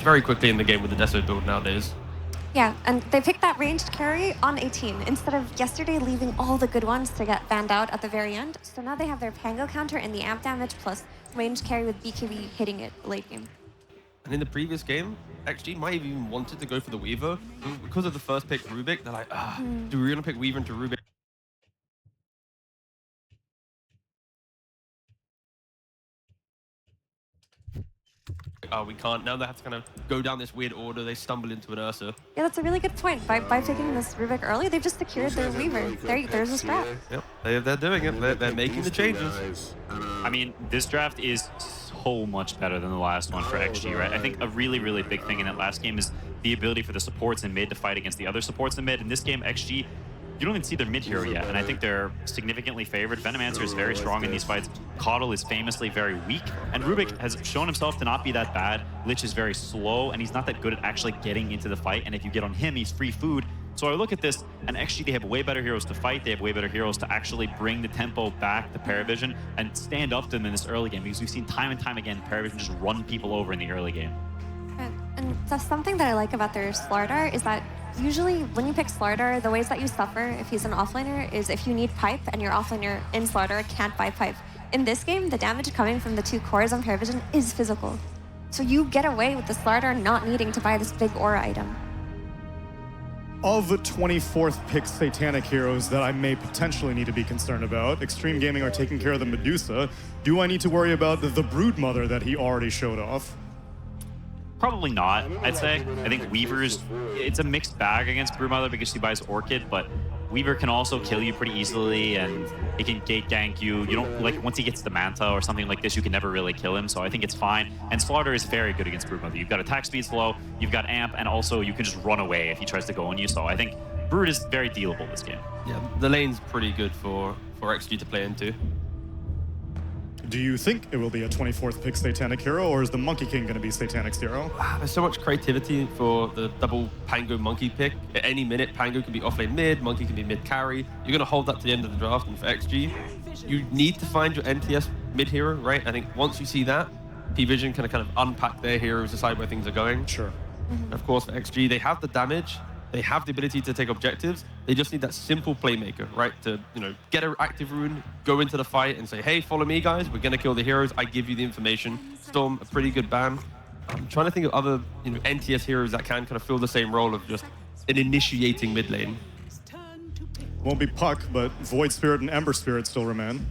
very quickly in the game with the Deso build nowadays. Yeah, and they picked that ranged carry on 18 instead of yesterday leaving all the good ones to get banned out at the very end. So now they have their Pango counter and the amp damage plus ranged carry with BKB hitting it late game. And in the previous game, XG might have even wanted to go for the Weaver. But because of the first pick Rubik, they're like, do we really pick Weaver into Rubik? We can't. Now they have to kind of go down this weird order. They stumble into an Ursa. Yeah, that's a really good point. By picking this Rubik early, they've just secured their Weaver. There's a strat. Yep, they're doing it. They're making the changes. I mean, this draft is so much better than the last one for XG, right? I think a really, really big thing in that last game is the ability for the supports in mid to fight against the other supports in mid. In this game, XG, you don't even see their mid hero yet, and I think they're significantly favored. Venomancer is very strong in these fights. Coddle is famously very weak, and Rubik has shown himself to not be that bad. Lich is very slow, and he's not that good at actually getting into the fight, and if you get on him, he's free food. So I look at this, and XG, they have way better heroes to fight. They have way better heroes to actually bring the tempo back to PARIVISION and stand up to them in this early game, because we've seen time and time again PARIVISION just run people over in the early game. And that's something that I like about their Slardar is that usually when you pick Slardar, the ways that you suffer if he's an offlaner is if you need pipe and your offlaner in Slardar can't buy pipe. In this game, the damage coming from the 2 cores on PARIVISION is physical. So you get away with the Slardar not needing to buy this big aura item. Of 24th pick Satanic heroes that I may potentially need to be concerned about, Xtreme Gaming are taking care of the Medusa. Do I need to worry about the Broodmother that he already showed off? Probably not, I'd say. I think Weaver's, it's a mixed bag against Broodmother because she buys Orchid, but Weaver can also kill you pretty easily, and he can gate gank you. You don't, like, once he gets the Manta or something like this, you can never really kill him, so I think it's fine. And Slaughter is very good against Broodmother. You've got attack speed slow, you've got amp, and also you can just run away if he tries to go on you, so I think Brood is very dealable this game. Yeah, the lane's pretty good for XG to play into. Do you think it will be a 24th pick Satanic hero, or is the Monkey King going to be Satanic's hero? There's so much creativity for the double Pango Monkey pick. At any minute, Pango can be offlane mid, Monkey can be mid carry. You're going to hold that to the end of the draft, and for XG, you need to find your NTS mid hero, right? I think once you see that, P-Vision can kind of unpack their heroes, decide where things are going. Sure. Of course, for XG, they have the damage, they have the ability to take objectives. They just need that simple playmaker, right? To, you know, get an active rune, go into the fight and say, hey, follow me, guys. We're going to kill the heroes. I give you the information. Storm, a pretty good ban. I'm trying to think of other, you know, NTS heroes that can kind of fill the same role of just an initiating mid lane. Won't be Puck, but Void Spirit and Ember Spirit still remain.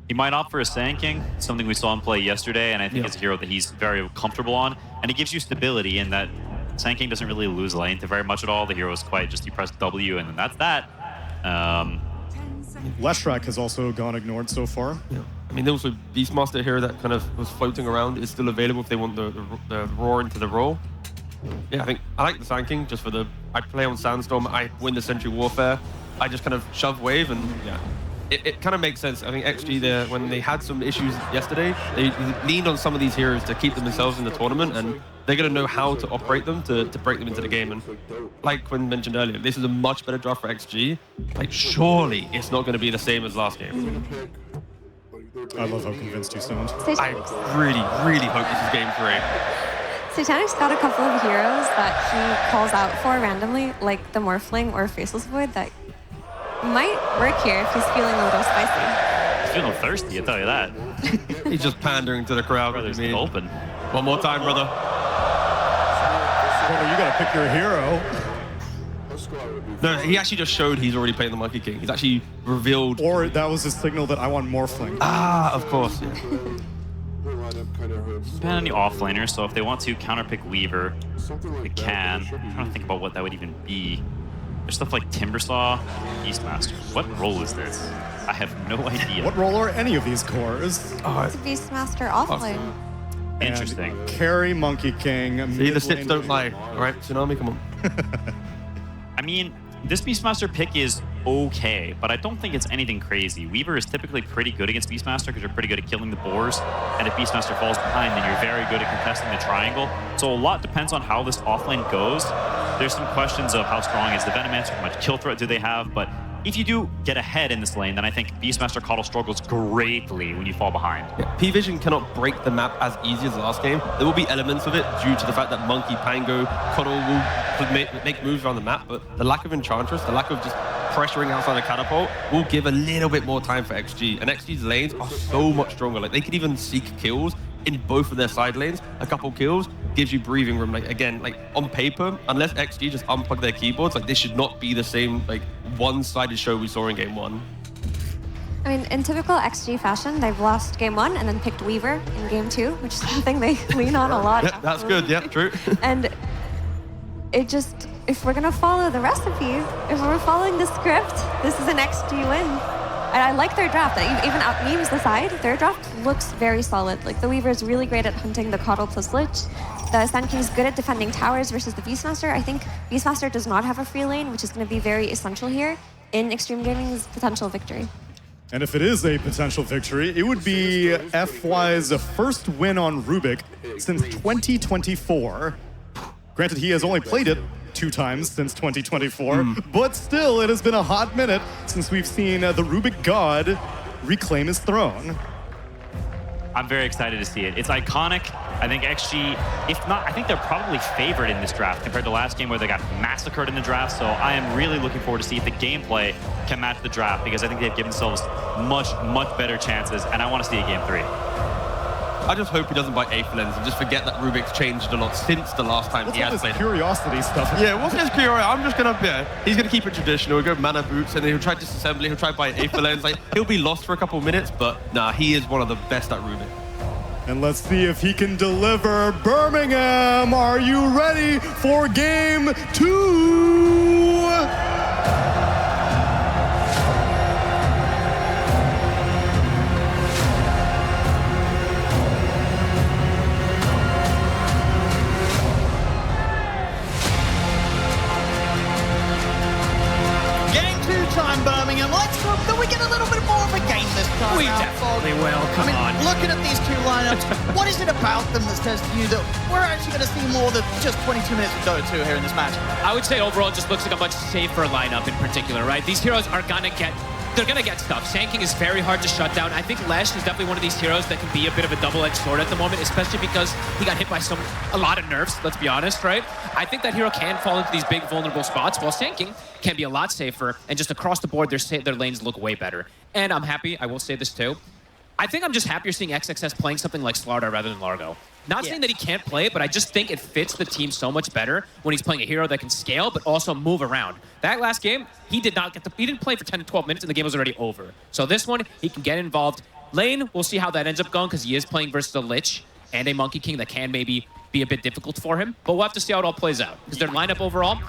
He might opt for a Sand King, something we saw him play yesterday, and I think it's a hero that he's very comfortable on. And it gives you stability in that Sand King doesn't really lose lane to very much at all. The hero is quite just you press W and then that's that. Leshrac has also gone ignored so far. Yeah. I mean, also Beastmaster here that kind of was floating around is still available if they want the roar into the role. Yeah, I think I like the Sand King just for the, I play on Sandstorm, I win the Sentry Warfare, I just kind of shove wave and yeah. It kind of makes sense. I think XG there, when they had some issues yesterday, they leaned on some of these heroes to keep themselves in the tournament, and they're going to know how to operate them to break them into the game. And like Quinn mentioned earlier, this is a much better draft for XG. Like, surely it's not going to be the same as last game. I love how convinced you sound. I really, really hope this is game 3. Satanic's got a couple of heroes that he calls out for randomly, like the Morphling or Faceless Void, that might work here if he's feeling a little spicy. He's feeling thirsty, I'll tell you that. He's just pandering to the crowd. Brother's open. One more time, brother. Brother, you gotta pick your hero. No, he actually just showed he's already playing the Monkey King. He's actually revealed. Or that was a signal that I want Morphling. Ah, of course. Yeah. Depend on the offlaner, so if they want to counterpick Weaver, they can. I'm trying to think about what that would even be. There's stuff like Timbersaw, Beastmaster. What role is this? I have no idea. What role are any of these cores? It's a Beastmaster offlane. Interesting. And carry Monkey King. See, the sticks don't lie. All right, Tsunami, come on. I mean, this Beastmaster pick is okay, but I don't think it's anything crazy. Weaver is typically pretty good against Beastmaster because you're pretty good at killing the boars, and if Beastmaster falls behind, then you're very good at contesting the triangle. So a lot depends on how this offlane goes. There's some questions of how strong is the Venomancer, how much kill threat do they have, but if you do get ahead in this lane, then I think Beastmaster Coddle struggles greatly when you fall behind. Yeah, P-Vision cannot break the map as easy as last game. There will be elements of it due to the fact that Monkey, Pango, Coddle will make moves around the map, but the lack of Enchantress, the lack of just pressuring outside the catapult will give a little bit more time for XG. And XG's lanes are so much stronger. Like, they could even seek kills in both of their side lanes. A couple kills gives you breathing room. Like, again, like on paper, unless XG just unplug their keyboards, like this should not be the same like one-sided show we saw in game 1. I mean, in typical XG fashion, they've lost game 1 and then picked Weaver in game 2, which is something they lean on a lot. Yeah, that's good. Yeah, true. And it just, if we're gonna follow the recipe, if we're following the script, this is an XG win. And I like their draft. Even out memes aside, their draft looks very solid. Like, the Weaver is really great at hunting the Coddle plus Lich. The Sand King's good at defending towers versus the Beastmaster. I think Beastmaster does not have a free lane, which is going to be very essential here in Xtreme Gaming's potential victory. And if it is a potential victory, it would be FY's first win on Rubik since 2024. Granted, he has only played it 2 times since 2024, but still, it has been a hot minute since we've seen the Rubik God reclaim his throne. I'm very excited to see it. It's iconic. I think XG, if not, I think they're probably favored in this draft compared to last game where they got massacred in the draft. So I am really looking forward to see if the gameplay can match the draft, because I think they've given themselves much better chances, and I want to see a game 3. I just hope he doesn't buy Aethelens and just forget that Rubik's changed a lot since the last time he has played. Curiosity stuff. Yeah, what's his curiosity? I'm just gonna, he's gonna keep it traditional. He'll go mana boots, and then he'll try disassembly. He'll try buy Aethelens. Like, he'll be lost for a couple of minutes, but nah, he is one of the best at Rubik. And let's see if he can deliver. Birmingham, are you ready for game 2? Time, Birmingham. Let's hope that we get a little bit more of a game this time. We definitely will. Come on. Looking at these 2 lineups, what is it about them that says to you that we're actually going to see more than just 22 minutes of Dota 2 here in this match? I would say overall it just looks like a much safer lineup in particular, right? These heroes are gonna get stuff. Sand King is very hard to shut down. I think Lesh is definitely one of these heroes that can be a bit of a double-edged sword at the moment, especially because he got hit by a lot of nerfs, let's be honest, right? I think that hero can fall into these big vulnerable spots, while Sand King can be a lot safer, and just across the board, their lanes look way better. And I'm happy, I will say this too, I think I'm just happier seeing XXS playing something like Slardar rather than Largo. Not saying that he can't play it, but I just think it fits the team so much better when he's playing a hero that can scale, but also move around. That last game, he didn't play for 10 to 12 minutes, and the game was already over. So this one, he can get involved. Lane, we'll see how that ends up going, because he is playing versus a Lich and a Monkey King that can maybe be a bit difficult for him. But we'll have to see how it all plays out, because their lineup overall,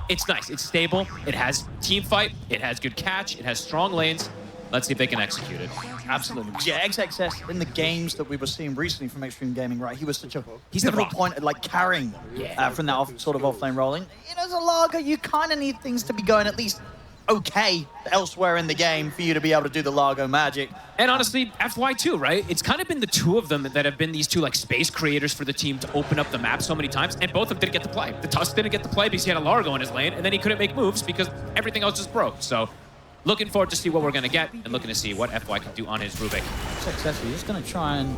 it's nice, it's stable, it has team fight, it has good catch, it has strong lanes. Let's see if they can execute it. Absolutely. Yeah, XXS in the games that we were seeing recently from Xtreme Gaming, right? He was such a He's the pivotal rock. point at like carrying them from that sort of offlane rolling. You know, as a Largo, you kind of need things to be going at least okay elsewhere in the game for you to be able to do the Largo magic. And honestly, FY too, right? It's kind of been the 2 of them that have been these 2 like space creators for the team to open up the map so many times, and both of them didn't get to play. The Tusk didn't get to play because he had a Largo in his lane, and then he couldn't make moves because everything else just broke. So looking forward to see what we're going to get, and looking to see what FY can do on his Rubik. XXS, he's going to try and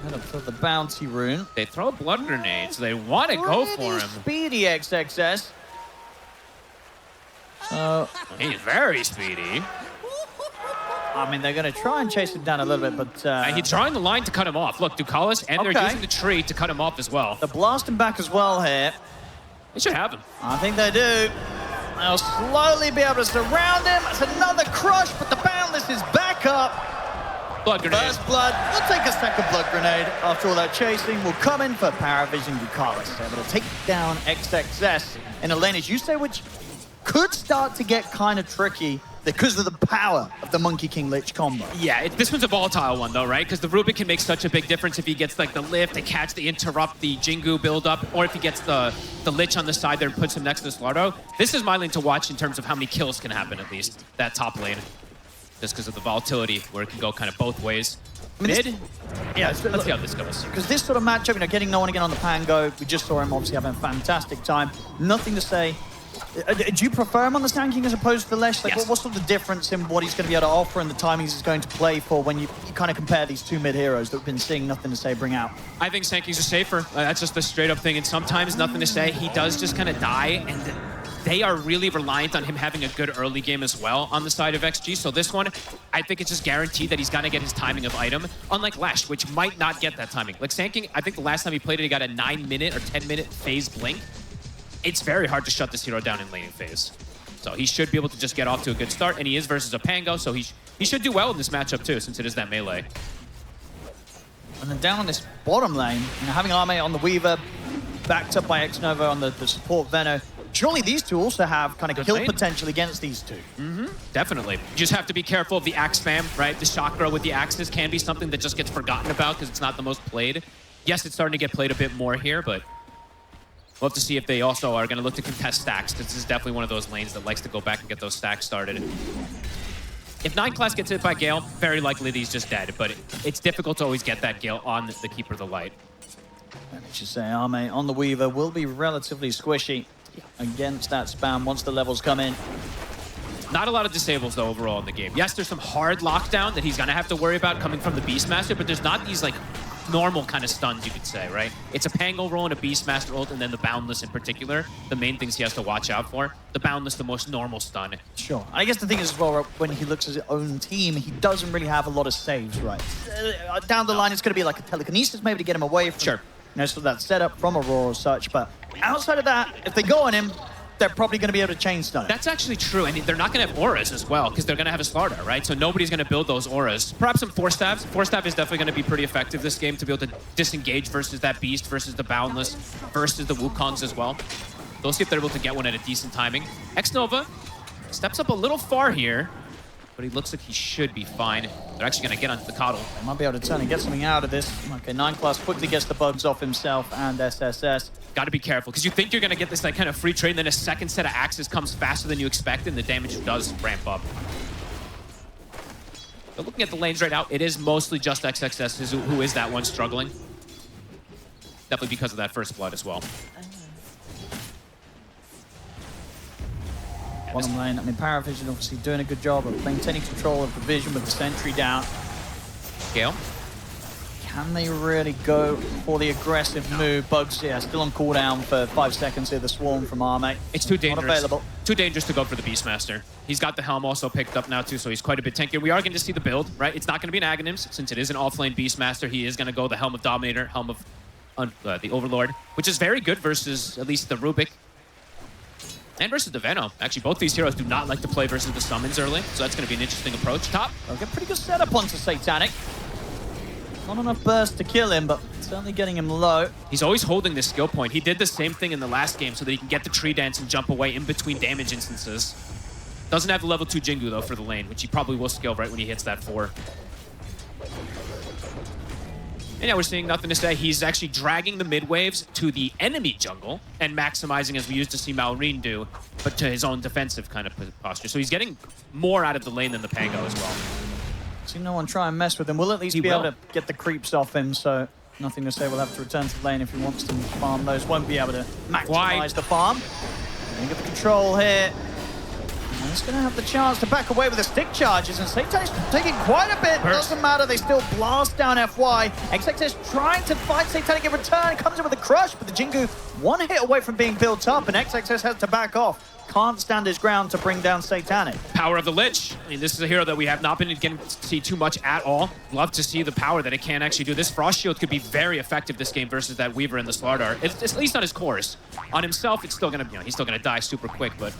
head up for the bounty rune. They throw a blood grenade, so they want to go for him. Speedy XXS. He's very speedy. I mean, they're going to try and chase him down a little bit, but... He's drawing the line to cut him off. Look, Ducalis, and they're using the tree to cut him off as well. They're blasting back as well here. They should have him. I think they do. They'll slowly be able to surround him. It's another crush, but the Boundless is back up. Blood grenade. First blood. We'll take a second blood grenade. After all that chasing, we'll come in for PARIVISION Ducalis. Able to take down XXS in a lane, as you say, which could start to get kind of tricky because of the power of the Monkey King Lich combo. Yeah, this one's a volatile one though, right? Because the Rubik can make such a big difference if he gets like the lift, the catch, the interrupt, the Jingu build up, or if he gets the Lich on the side there and puts him next to Slardo. This is my lane to watch in terms of how many kills can happen at least, that top lane. Just because of the volatility where it can go kind of both ways. I mean, Mid? Yeah, Let's see how this goes. because this sort of matchup, you know, getting no one again on the Pango, we just saw him obviously having a fantastic time. Nothing to say Do you prefer him on the Sand King as opposed to the Lesh? Like, Yes. what's sort of the difference in what he's going to be able to offer and the timings he's going to play for when you kind of compare these two mid heroes that we've been seeing Nothing to Say bring out? I think Sand Kings are safer. That's just the straight up thing. And sometimes Nothing to Say, he does just kind of die, and they are really reliant on him having a good early game as well on the side of XG. So this one, I think it's just guaranteed that he's going to get his timing of item, unlike Lash, which might not get that timing. Like Sand King, I think the last time he played it, he got a 9-minute or 10-minute phase blink. It's very hard to shut this hero down in laning phase. So he should be able to just get off to a good start, and he is versus a Pango, so he should do well in this matchup too, since it is that melee. And then down on this bottom lane, having Arme on the Weaver, backed up by Xnova on the support Veno. Surely these two also have kind of Good kill lane. potential against these two. Definitely. You just have to be careful of the axe spam, right? The chakra with the axes can be something that just gets forgotten about because it's not the most played. Yes, it's starting to get played a bit more here, but we'll have to see if they also are going to look to contest stacks. This is definitely one of those lanes that likes to go back and get those stacks started. If 9 class gets hit by Gale, very likely that he's just dead, but it's difficult to always get that Gale on the Keeper of the Light. And I should say Arme on the Weaver will be relatively squishy against that spam once the levels come in. Not a lot of disables, though, overall in the game. Yes, there's some hard lockdown that he's going to have to worry about coming from the Beastmaster, but there's not these, like, normal kind of stuns, you could say, right? It's a Pango roll and a Beastmaster ult, and then the Boundless in particular, the main things he has to watch out for. The Boundless, the most normal stun. Sure. And I guess the thing is as well, when he looks at his own team, he doesn't really have a lot of saves, right? Down the line, it's going to be like a telekinesis maybe to get him away from so that setup from Aurora or such. But outside of that, if they go on him, they're probably going to be able to chain stun it. That's actually true, and they're not going to have auras as well, because they're going to have a Slardar, right? So nobody's going to build those auras. Perhaps some Force Staffs. Force Staff is definitely going to be pretty effective this game to be able to disengage versus that Beast, versus the Boundless, versus the Wukongs as well. They'll see if they're able to get one at a decent timing. Xnova steps up a little far here, but he looks like he should be fine. They're actually going to get onto the Coddle. They might be able to turn and get something out of this. Okay, 9 class quickly gets the bugs off himself and SSS. Got to be careful, because you think you're going to get this like kind of free trade, and then a second set of axes comes faster than you expect, and the damage does ramp up. But looking at the lanes right now, it is mostly just XXS who is that one struggling. Definitely because of that first blood as well. Bottom lane, I mean, PARIVISION obviously doing a good job of maintaining control of the vision with the sentry down. Gale. Can they really go for the aggressive move? Bugs, yeah, still on cooldown for 5 seconds here, the swarm from Arme. It's too Not dangerous. available. Too dangerous to go for the Beastmaster. He's got the helm also picked up now too, so he's quite a bit tankier. We are going to see the build, right? It's not going to be an Aghanims, since it is an offlane Beastmaster. He is going to go the Helm of Dominator, Helm of the Overlord, which is very good versus at least the Rubik. And versus the Veno. Actually, both these heroes do not like to play versus the summons early, so that's going to be an interesting approach. Top. Okay, pretty good setup onto Satanic. Not enough burst to kill him, but certainly getting him low. He's always holding this skill point. He did the same thing in the last game so that he can get the tree dance and jump away in between damage instances. Doesn't have the level 2 Jingu, though, for the lane, which he probably will skill right when he hits that 4. And yeah, we're seeing Nothing to Say. He's actually dragging the mid waves to the enemy jungle and maximizing, as we used to see Malrine do, but to his own defensive kind of posture. So he's getting more out of the lane than the Pango as well. See no one try and mess with him. We'll at least be able to get the creeps off him, so Nothing to Say will have to return to the lane if he wants to farm those. Won't be able to maximize the farm. And get the control here. And he's going to have the chance to back away with the stick charges, and Satanic's taking quite a bit. Doesn't matter, they still blast down FY. XXS trying to fight Satanic in return, comes in with a crush, but the Jingu one hit away from being built up, and XXS has to back off. Can't stand his ground to bring down Satanic. Power of the Lich. I mean, this is a hero that we have not been getting to see too much at all. Love to see the power that it can actually do. This Frost Shield could be very effective this game versus that Weaver and the Slardar. It's at least on his cores. On himself, it's still gonna, he's still gonna die super quick, but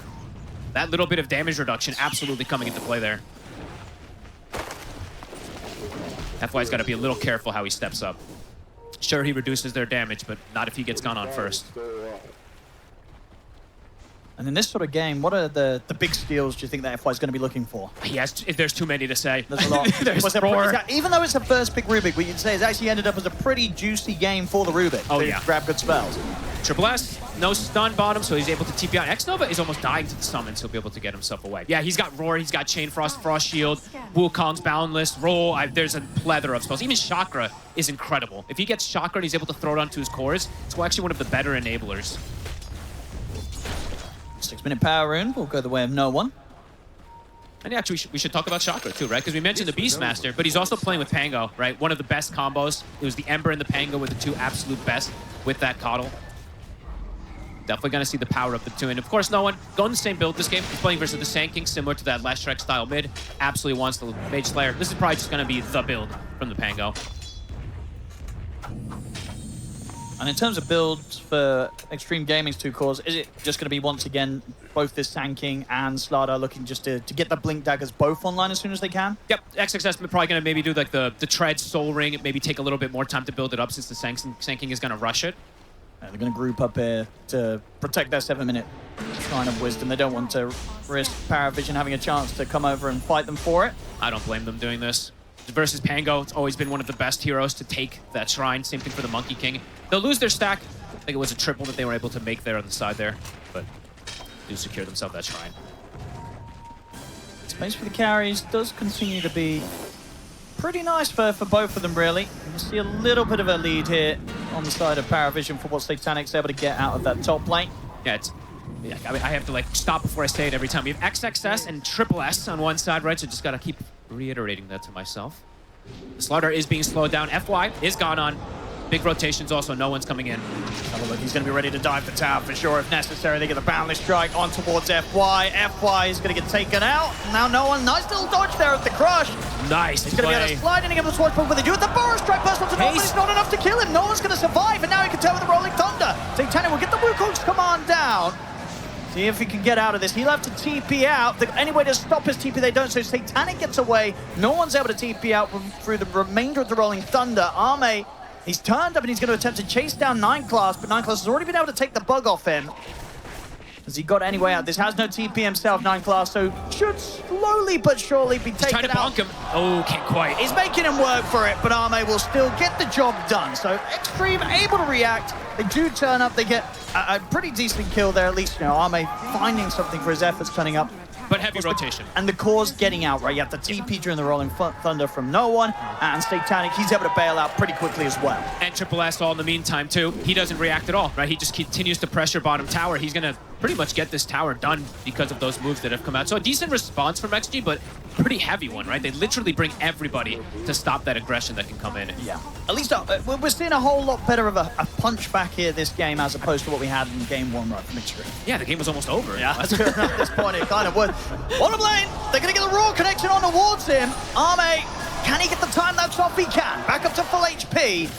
that little bit of damage reduction absolutely coming into play there. FY's got to be a little careful how he steps up. Sure, he reduces their damage, but not if he gets gone on first. And in this sort of game, what are the big steals do you think that FY is going to be looking for? There's too many to say. There's a lot. There's 4. Even though it's a first pick Rubik, we you'd say it's actually ended up as a pretty juicy game for the Rubik. Oh, to yeah. grab good spells. Triple S, no stun bottom, so he's able to TP out. Xnova is almost dying to the summons. He'll be able to get himself away. Yeah, he's got Roar, he's got Chain Frost, Frost Shield, Wukong's Boundless, Roll. There's a plethora of spells. Even Chakra is incredible. If he gets Chakra and he's able to throw it onto his cores, it's actually one of the better enablers. 6-minute power rune will go the way of no one. And actually, we should talk about Chakra too, right? Because we mentioned the Beastmaster, but he's also playing with Pango, right? One of the best combos. It was the Ember and the Pango were the two absolute best with that Coddle. Definitely going to see the power of the two. And of course, no one going the same build this game. He's playing versus the Sand King, similar to that Last Shrek style mid. Absolutely wants the Mage Slayer. This is probably just going to be the build from the Pango. And in terms of builds for Xtreme Gaming's two cores, is it just going to be once again both this Sand King and Slardar looking just to get the Blink Daggers both online as soon as they can? Yep, XXS are probably going to maybe do like the Tread Soul Ring, maybe take a little bit more time to build it up since the Sand King is going to rush it. They're going to group up here to protect their 7-minute Shrine of Wisdom. They don't want to risk PARIVISION having a chance to come over and fight them for it. I don't blame them doing this. Versus Pango, it's always been one of the best heroes to take that shrine. Same thing for the Monkey King. They'll lose their stack. I think it was a triple that they were able to make there on the side there, but do secure themselves that shrine. Space for the carries does continue to be pretty nice for both of them, really. You see a little bit of a lead here on the side of PARIVISION for what Satanic's able to get out of that top lane. Yeah, I mean, I have to like stop before I say it every time. We have XXS and Triple S on one side, right? So just gotta keep reiterating that to myself. The Slardar is being slowed down. FY is gone on. Big rotations also, no one's coming in. Have a look, he's going to be ready to dive the tower for sure if necessary. They get the Boundless Strike on towards FY. FY is going to get taken out. Now no one, nice little dodge there at the crush. Nice He's going to be able to slide in and give him the swatch, but they do it. The Burrow Strike burst onto Norman, it's not enough to kill him. No one's going to survive, and now he can tell with the Rolling Thunder. Satanic will get the Wukong's command down. See if he can get out of this. He'll have to TP out. Any way to stop his TP, they don't. So Satanic gets away. No one's able to TP out through the remainder of the Rolling Thunder. Arme, he's turned up and he's going to attempt to chase down 9 Class, but 9 Class has already been able to take the bug off him. Has he got any way out? This has no TP himself, 9 Class, so should slowly but surely be taken out. Trying to bonk him. Oh, can't quite. He's making him work for it, but Arme will still get the job done. So Xtreme able to react. They do turn up. They get a pretty decent kill there, at least, you know, Arme finding something for his efforts turning up. But heavy rotation. And the core's getting out, right? You have the TP during the Rolling Thunder from no one, and Satanic, he's able to bail out pretty quickly as well. And Triple S all in the meantime, too. He doesn't react at all, right? He just continues to pressure bottom tower. He's going to pretty much get this tower done because of those moves that have come out. So a decent response from XG, but pretty heavy one, right? They literally bring everybody to stop that aggression that can come in. Yeah. At least we're seeing a whole lot better of a punch back here this game as opposed to what we had in game 1 right from Xtreme. Yeah, the game was almost over. Yeah, at this point it kind of was. Bottom lane, they're going to get the raw connection on towards him. Arme, can he get the time lapse off? He can. Back up to full HP.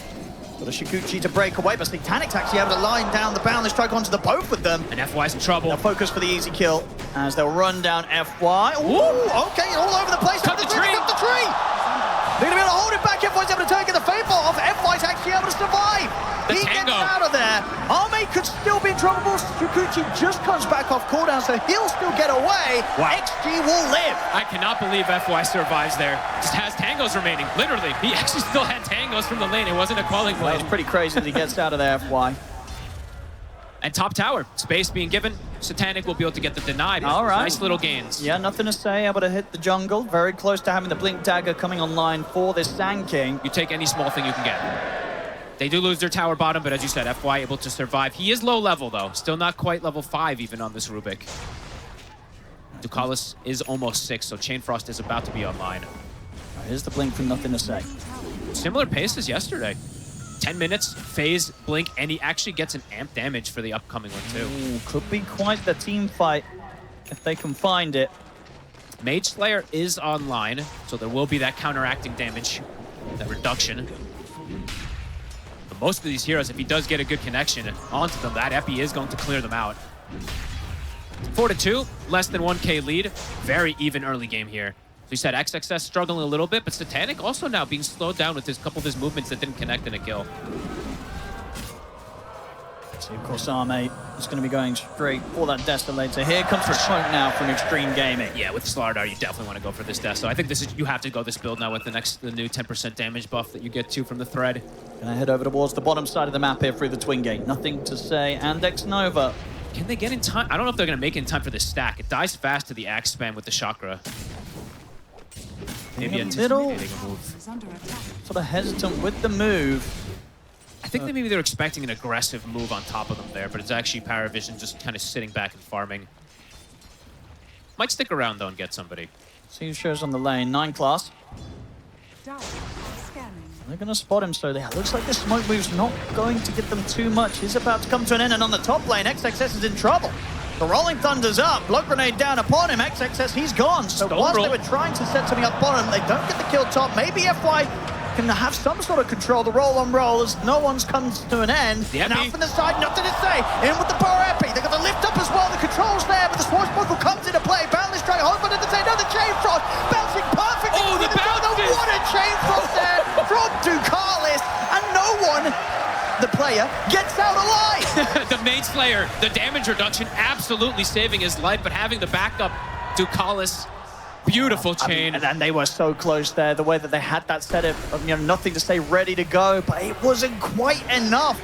Got a Shikuchi to break away, but Satanic's actually able to line down the Boundless Strike onto the both of them. And FY's in trouble. They'll focus for the easy kill as they'll run down FY. Ooh, okay, all over the place. Cut the tree. Cut the tree. They're going to be able to hold it back. FY's able to take the Fateful off. FY's actually able to survive. He gets out of there. Arme could still be in trouble. Shikuchi just comes back off cooldown, so he'll still get away. Wow. XG will live. I cannot believe FY survives there. Just has tangos remaining, literally. He actually still had tangos from the lane. It wasn't a quelling Well, blade. it's pretty crazy that he gets out of there, FY. And top tower, space being given. Satanic will be able to get the denied. All right. Nice little gains. Yeah, nothing to say. Able to hit the jungle. Very close to having the Blink Dagger coming online for this Sand King. You take any small thing you can get. They do lose their tower bottom, but as you said, FY able to survive. He is low level, though. Still not quite level 5 even on this Rubik. Ducalis is almost 6, so Chain Frost is about to be online. Here's the Blink from nothing to say. Similar pace as yesterday. 10 minutes, phase, blink, and he actually gets an amp damage for the upcoming one, too. Ooh, could be quite the team fight if they can find it. Mage Slayer is online, so there will be that counteracting damage, that reduction. But most of these heroes, if he does get a good connection onto them, that Epi is going to clear them out. 4-2, less than 1K lead. Very even early game here. So you said XXS struggling a little bit, but Satanic also now being slowed down with his couple of his movements that didn't connect in a kill. See, of course, Arme is going to be going straight for that Desolator. Here comes the choke now from Xtreme Gaming. Yeah, with Slardar, you definitely want to go for this death. So I think this is, you have to go this build now with the new 10% damage buff that you get to from the thread. Gonna head over towards the bottom side of the map here through the Twin Gate. Nothing to say. And Xnova. Can they get in time? I don't know if they're going to make it in time for this stack. It dies fast to the axe spam with the chakra. Maybe a little anticipating a move. sort of hesitant with the move. I think that maybe they're expecting an aggressive move on top of them there, but it's actually PARIVISION just kind of sitting back and farming. Might stick around, though, and get somebody. See who shows on the lane. 9 class. They're going to spot him, so there. Looks like this smoke move's not going to get them too much. He's about to come to an end, and on the top lane, XXS is in trouble. The Rolling Thunder's up. Blood Grenade down upon him. XXS, he's gone. So whilst they were trying to set something up bottom, they don't get the kill top. Maybe FY can have some sort of control. The roll-on-roll as no one's comes to an end. Now from the side, nothing to say. In with the power epi. They got the lift up as well. The control's there, but the Swashbuckle comes into play. Boundless Drag, hoping to say, no, the Chain Frost bouncing perfectly. Oh, the bounces! What a Chain Frost there from Ducalis, and no one, the player, gets out alive. The Main Slayer, the damage reduction, absolutely saving his life, but having the backup, Ducalis, beautiful chain. And they were so close there, the way that they had that set of, nothing to say, ready to go, but it wasn't quite enough.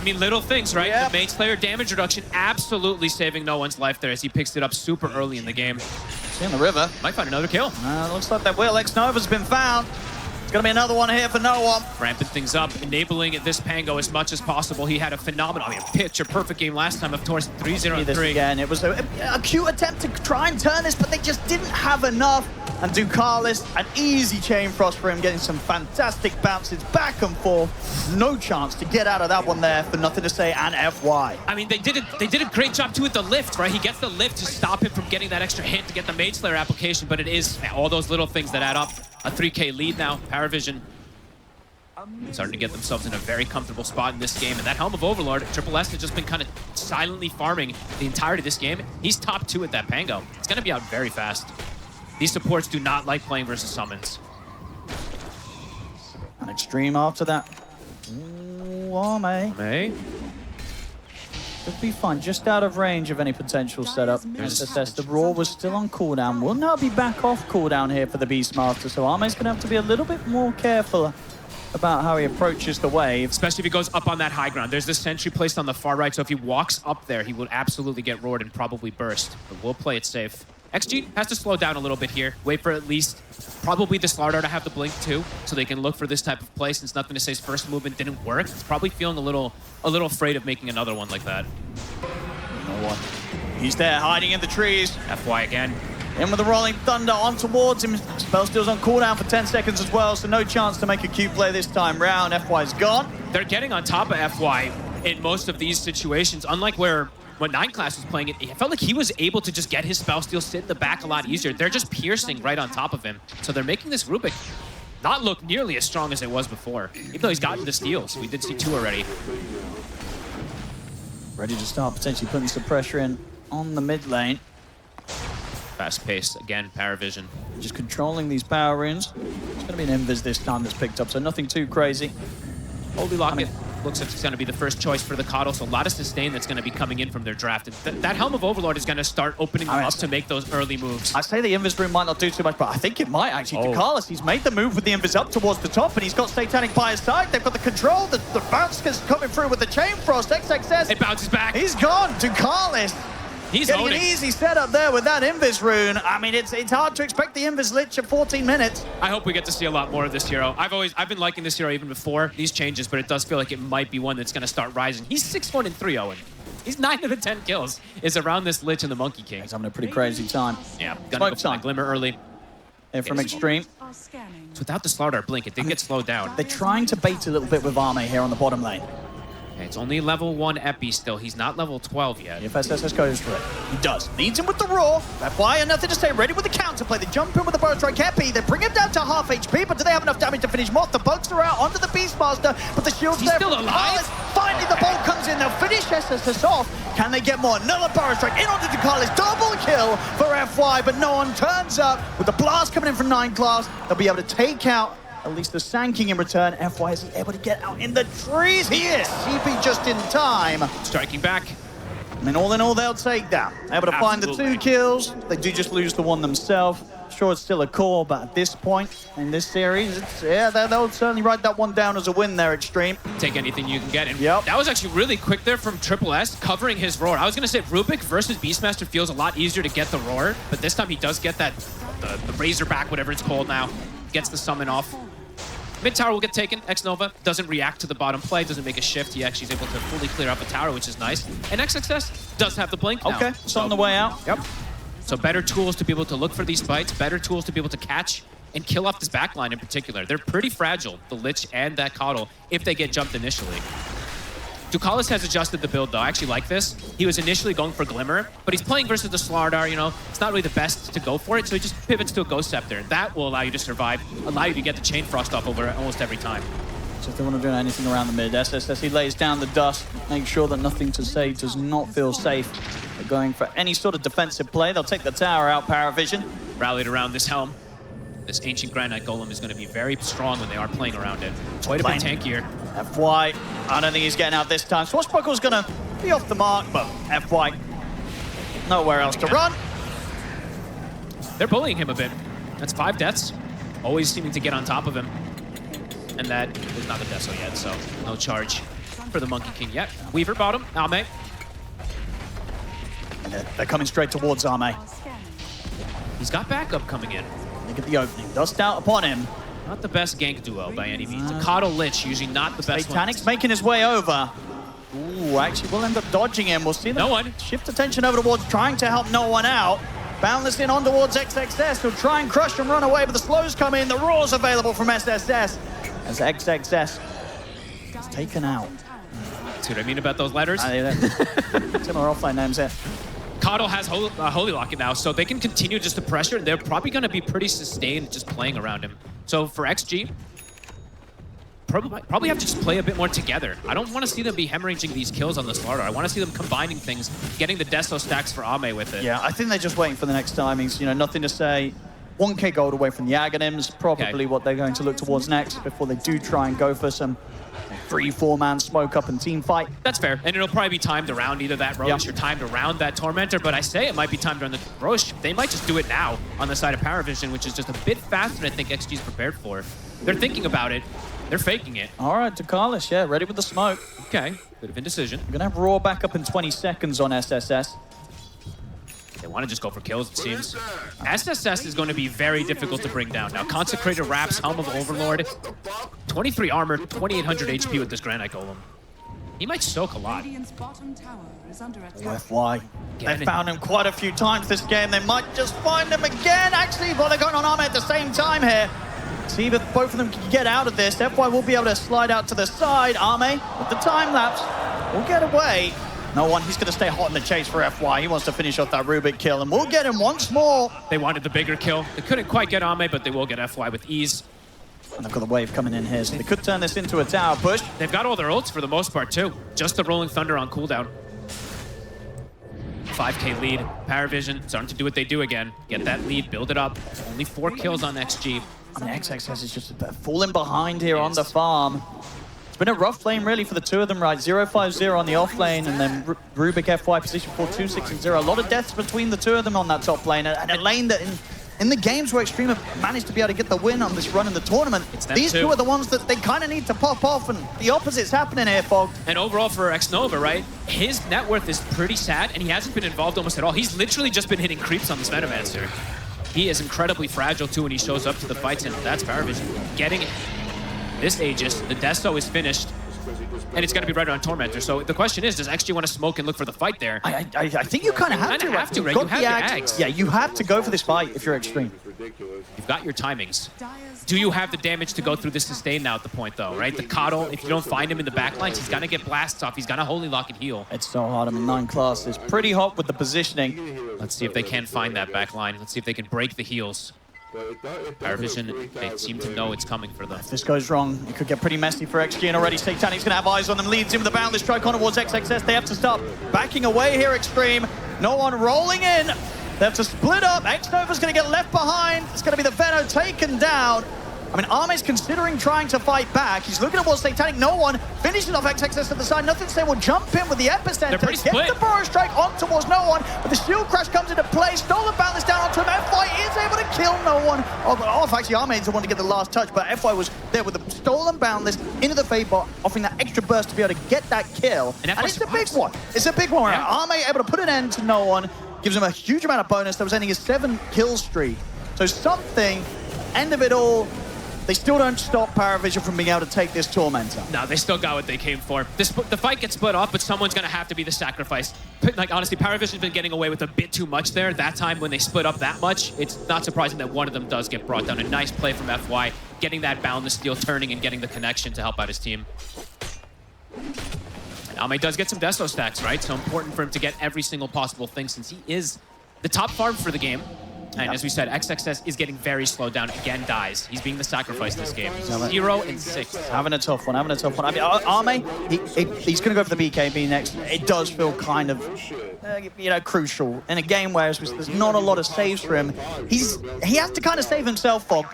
Little things, right? Yep. The Main Slayer damage reduction absolutely saving no one's life there as he picks it up super early in the game. See in the river. Might find another kill. Looks like that will. X-Nova's been found. It's going to be another one here for no one. Ramping things up, enabling this Pango as much as possible. He had a phenomenal, picture-perfect game last time, of course, 3-0-3. Again, it was a cute attempt to try and turn this, but they just didn't have enough. And Ducalis, an easy Chain Frost for him, getting some fantastic bounces back and forth. No chance to get out of that one there for nothing to say, and FY. They did a great job too with the lift, right? He gets the lift to stop him from getting that extra hit to get the Main Slayer application, but it is all those little things that add up. A 3K lead now. PARIVISION starting to get themselves in a very comfortable spot in this game. And that Helm of Overlord, Triple S has just been kind of silently farming the entirety of this game. He's top 2 at that Pango. It's going to be out very fast. These supports do not like playing versus summons. An Xtreme after that. Ooh, Ame. Could be fun, just out of range of any potential setup. SSS, the Roar was still on cooldown. Will now be back off cooldown here for the Beastmaster, so Ame's going to have to be a little bit more careful about how he approaches the wave. Especially if he goes up on that high ground. There's this sentry placed on the far right, so if he walks up there, he will absolutely get roared and probably burst. But we'll play it safe. XG has to slow down a little bit here. Wait for at least probably the Slardar to have the blink too, so they can look for this type of play. Since Nothing to Say's first movement didn't work, it's probably feeling a little afraid of making another one like that. No one. He's there, hiding in the trees. FY again. In with the Rolling Thunder on towards him. Spellsteel's on cooldown for 10 seconds as well, so no chance to make a Q play this time round. FY's gone. They're getting on top of FY in most of these situations, unlike when 9 class was playing it, it felt like he was able to just get his Spellsteel sit in the back a lot easier. They're just piercing right on top of him. So they're making this Rubik not look nearly as strong as it was before, even though he's gotten the steals. We did see 2 already. Ready to start potentially putting some pressure in on the mid lane. Fast pace, again, PARIVISION. Just controlling these power runes. It's going to be an Invis this time that's picked up, so nothing too crazy. Holy Locket looks like it's going to be the first choice for the Coddle, so a lot of sustain that's going to be coming in from their draft. And that Helm of Overlord is going to start opening them up to make those early moves. I say the Invis rune might not do too much, but I think it might actually. Ducalis, he's made the move with the Invis up towards the top, and he's got Satanic by his side. They've got the control. The bounce is coming through with the Chain Frost. XXS. It bounces back. He's gone. Ducalis. He's getting owning. An easy setup there with that Invis rune. It's hard to expect the Invis lich at 14 minutes. I hope we get to see a lot more of this hero. I've been liking this hero even before these changes, but it does feel like it might be one that's going to start rising. He's 6-1 and 3-0. He's 9 out of 10 kills is around this lich and the Monkey King. He's having a pretty crazy time. Yeah, gonna go for that Glimmer early. And from Xtreme. So without the Slardar blink, it did get slowed down. They're trying to bait a little bit with Ame here on the bottom lane. It's only level 1 Epi still. He's not level 12 yet. If SSS goes for it, he does. Needs him with the Roar. FY, nothing to say. Ready with the counterplay. They jump in with the Burst Strike Epi. They bring him down to half HP, but do they have enough damage to finish him off? The bugs are out onto the Beastmaster, but the shield's there. He's still alive? Finally, the bolt comes in. They'll finish SSS off. Can they get more? Another Burst Strike in onto Ducalis. Double kill for FY, but no one turns up. With the blast coming in from 9 class, they'll be able to take out at least the Sanking in return. FY is able to get out in the trees. He is. CP just in time. Striking back. All in all, they'll take that. Able to find the 2 kills. They do just lose the one themselves. Sure, it's still a core, but at this point in this series, they'll certainly write that one down as a win there, Xtreme. Take anything you can get. And yep. That was actually really quick there from Triple S, covering his Roar. I was going to say Rubik versus Beastmaster feels a lot easier to get the Roar, but this time he does get that, the Razorback, whatever it's called now. Gets the summon off. Mid tower will get taken. Xnova doesn't react to the bottom play, doesn't make a shift. He actually is able to fully clear out the tower, which is nice. And XXS does have the blink now. Okay, it's on the way out. Yep. So better tools to be able to look for these bites, better tools to be able to catch and kill off this backline in particular. They're pretty fragile, the Lich and that Coddle, if they get jumped initially. Ducalis has adjusted the build, though. I actually like this. He was initially going for Glimmer, but he's playing versus the Slardar, you know. It's not really the best to go for it, so he just pivots to a Ghost Scepter. That will allow you to survive, allow you to get the Chain Frost off over almost every time. So if they want to do anything around the mid, SSS, he lays down the dust, make sure that nothing to say does not feel safe. They're going for any sort of defensive play. They'll take the tower out, PARIVISION. Rallied around this helm. This Ancient Granite Golem is going to be very strong when they are playing around it. Quite a bit tankier. FY, I don't think he's getting out this time. Swashbuckle's going to be off the mark, but FY, nowhere else to run. They're bullying him a bit. That's 5 deaths. Always seeming to get on top of him. And that was not the Deso yet, so no charge for the Monkey King yet. Weaver bottom, Ame. And they're coming straight towards Ame. He's got backup coming in. Look at the opening. Dust out upon him. Not the best gank duo by any means. A Coddle Lich, usually not the best Satanic's making his way over. Ooh, actually, we'll end up dodging him. We'll see them shift attention over towards trying to help no one out. Boundless in on towards XXS. He'll try and crush and run away, but the slows come in. The roar's available from SSS as XXS is taken out. See what I mean about those letters? Similar offline names there. Coddle has Holy Locket now, so they can continue just to pressure. They're probably going to be pretty sustained just playing around him. So for XG, probably have to just play a bit more together. I don't want to see them be hemorrhaging these kills on the Slardar. I want to see them combining things, getting the Deso stacks for Ame with it. Yeah, I think they're just waiting for the next timings. You know, nothing to say. 1k gold away from the Aghanims, probably what they're going to look towards next before they do try and go for some 3-4-man smoke up and team fight. That's fair, and it'll probably be timed around either that Rosh or timed around that Tormentor, but I say it might be timed around the Rosh. They might just do it now on the side of PARIVISION, which is just a bit faster than I think XG's prepared for. They're thinking about it. They're faking it. All right, Ducalis, yeah, ready with the smoke. Okay, bit of indecision. We're going to have Roar back up in 20 seconds on SSS. They want to just go for kills, it seems. SSS is going to be very difficult to bring down. Now, Consecrated Wraps, Helm of Overlord, 23 armor, 2800 HP with this Granite Golem. He might soak a lot. FY. They found him quite a few times this game. They might just find him again. Actually, while they're going on armor at the same time here. See if both of them can get out of this. FY will be able to slide out to the side. Ame, with the time lapse, will get away. No one, he's going to stay hot in the chase for FY. He wants to finish off that Rubik kill, and we'll get him once more. They wanted the bigger kill. They couldn't quite get Ame, but they will get FY with ease. And they've got the wave coming in here, so they could turn this into a tower push. They've got all their ults for the most part, too. Just the Rolling Thunder on cooldown. 5k lead. PARIVISION starting to do what they do again. Get that lead, build it up. Only 4 kills on XG. I mean, XXS is just falling behind here on the farm. It's been a rough lane, really, for the two of them, right? 0-5-0 on the off lane, and then Rubik FY position 4-2-6-0. A lot of deaths between the two of them on that top lane, and a lane that in the games where Xtreme have managed to be able to get the win on this run in the tournament, these two are the ones that they kind of need to pop off, and the opposite's happening here, Fog. And overall for Xnova, right, his net worth is pretty sad, and he hasn't been involved almost at all. He's literally just been hitting creeps on this Metamancer. He is incredibly fragile, too, when he shows up to the fights, and that's PARIVISION getting this Aegis. The Deso is finished, and it's going to be right around Tormentor. So the question is, does XG want to smoke and look for the fight there? I think you kind of have to. You have to, right? You have your Ags. Yeah, you have to go for this fight if you're Xtreme. You've got your timings. Do you have the damage to go through the sustain now at the point, though, right? The Coddle, if you don't find him in the backlines, he's going to get blasts off. He's going to Holy Lock and heal. It's so hard. I mean, 9 classes. Pretty hot with the positioning. Let's see if they can find that backline. Let's see if they can break the heals. PARIVISION, they seem to know it's coming for them. If this goes wrong, it could get pretty messy for XG, and already Satanic's going to have eyes on them. Leads in with the boundless strike on towards XXS. They have to stop backing away here, Xtreme. No one rolling in. They have to split up. Xnova's going to get left behind. It's going to be the Venom taken down. I mean, Ame's considering trying to fight back. He's looking towards Satanic. No one finishes off XXS at the side. Nothing to say. Will jump in with the epicenter. Gets the Burrow Strike on towards no one. But the shield crash comes into play. Stolen balance down onto him. FY is able to kill no one. Actually, Ame's the one to get the last touch. But FY was there with the stolen boundless into the Fade bot, offering that extra burst to be able to get that kill. And it's a big one. It's a big one. Yeah. Ame able to put an end to no one. Gives him a huge amount of bonus. That was ending his 7-kill streak. So something, end of it all, they still don't stop PARIVISION from being able to take this Tormentor. No, they still got what they came for. The fight gets split off, but someone's going to have to be the sacrifice. Like, honestly, PARIVISION's been getting away with a bit too much there. That time, when they split up that much, it's not surprising that one of them does get brought down. A nice play from FY, getting that boundless steal, turning and getting the connection to help out his team. And Ame does get some Deso stacks, right? So important for him to get every single possible thing since he is the top farm for the game. And as we said, XXS is getting very slowed down. Again, dies. He's being the sacrifice this game. 0 and 6. Having a tough one, having a tough one. I mean, Ame, he's going to go for the BKB next. It does feel kind of, crucial in a game where there's not a lot of saves for him. He has to kind of save himself, Bob.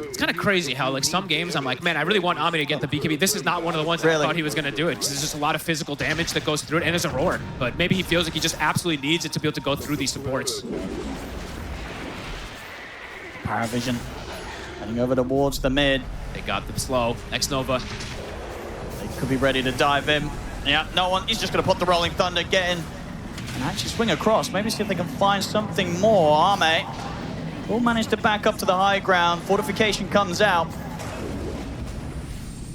It's kind of crazy how, like, some games I'm like, man, I really want Ame to get the BKB. This is not one of the ones that I thought he was going to do it. There's just a lot of physical damage that goes through it, and there's a roar. But maybe he feels like he just absolutely needs it to be able to go through these supports. PARIVISION heading over towards the mid. They got them slow. X-Nova. They could be ready to dive in. Yeah, no one. He's just going to put the Rolling Thunder, get in, and actually swing across. Maybe see if they can find something more. Ame will manage to back up to the high ground. Fortification comes out.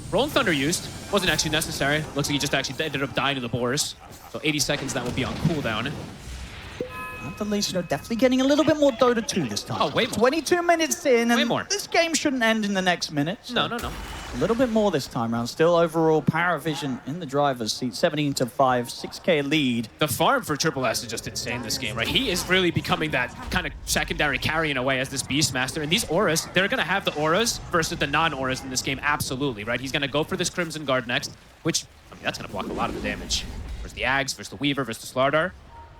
Rolling Thunder used. Wasn't actually necessary. Looks like he just actually ended up dying to the boars. So 80 seconds, that will be on cooldown. At the least, definitely getting a little bit more Dota 2 this time. Oh, way more. 22 minutes in, and way more. This game shouldn't end in the next minute. So No. a little bit more this time around. Still overall, PARIVISION in the driver's seat, 17-5, 6K lead. The farm for Triple S is just insane this game, right? He is really becoming that kind of secondary carry in a way as this Beastmaster. And these auras, they're going to have the auras versus the non-auras in this game, absolutely, right? He's going to go for this Crimson Guard next, which, I mean, that's going to block a lot of the damage. Versus the Ags, versus the Weaver, versus the Slardar.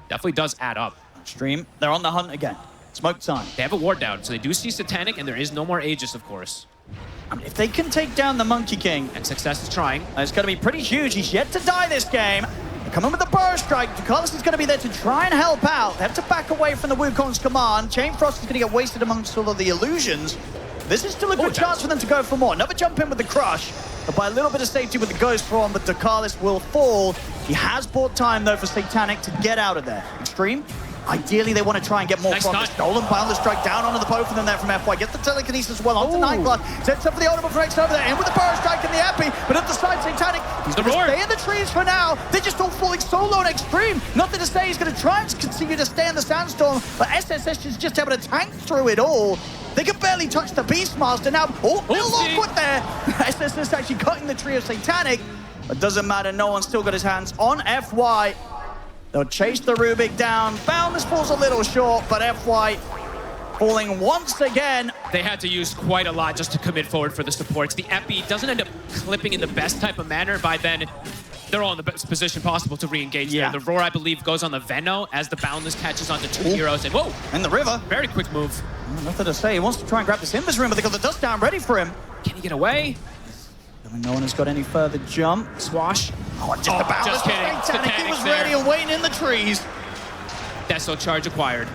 Definitely does add up. Xtreme, they're on the hunt again. Smoke time. They have a ward down, so they do see Satanic, and there is no more Aegis, of course. I mean, if they can take down the Monkey King, XXS is trying. it's going to be pretty huge. He's yet to die this game. They're coming with the Burst Strike. Ducalis is going to be there to try and help out. They have to back away from the Wukong's command. Chain Frost is going to get wasted amongst all of the illusions. This is still a good chance for them to go for more. Another jump in with the Crush. But by a little bit of safety with the Ghost Form, but Ducalis will fall. He has bought time, though, for Satanic to get out of there. Xtreme. Ideally, they want to try and get more from the stolen Boundless Strike down onto the both of them there from FY. Get the telekinesis as well onto Nightblood. Sets up for the Ultimate for X over there. In with the Burst Strike and the Epi. But at the side, Satanic. He's going to stay in the trees for now. They're just all falling solo on Xtreme. Nothing to say. He's going to try and continue to stay in the Sandstorm. But SSS is just able to tank through it all. They can barely touch the Beastmaster now. Oh, little awkward there. SSS actually cutting the tree of Satanic. But doesn't matter. No one's still got his hands on FY. They'll chase the Rubik down. Boundless falls a little short, but FY falling once again. They had to use quite a lot just to commit forward for the supports. The Epi doesn't end up clipping in the best type of manner. By then, they're all in the best position possible to re-engage there. The Roar, I believe, goes on the Venno as the Boundless catches onto two heroes. And whoa! In the river. Very quick move. Nothing to say. He wants to try and grab this Invis Room, but they got the dust down ready for him. Can he get away? No one has got any further jump. Swash. Oh, just about. Just kidding. Satanic. He was ready and waiting in the trees. Deso charge acquired.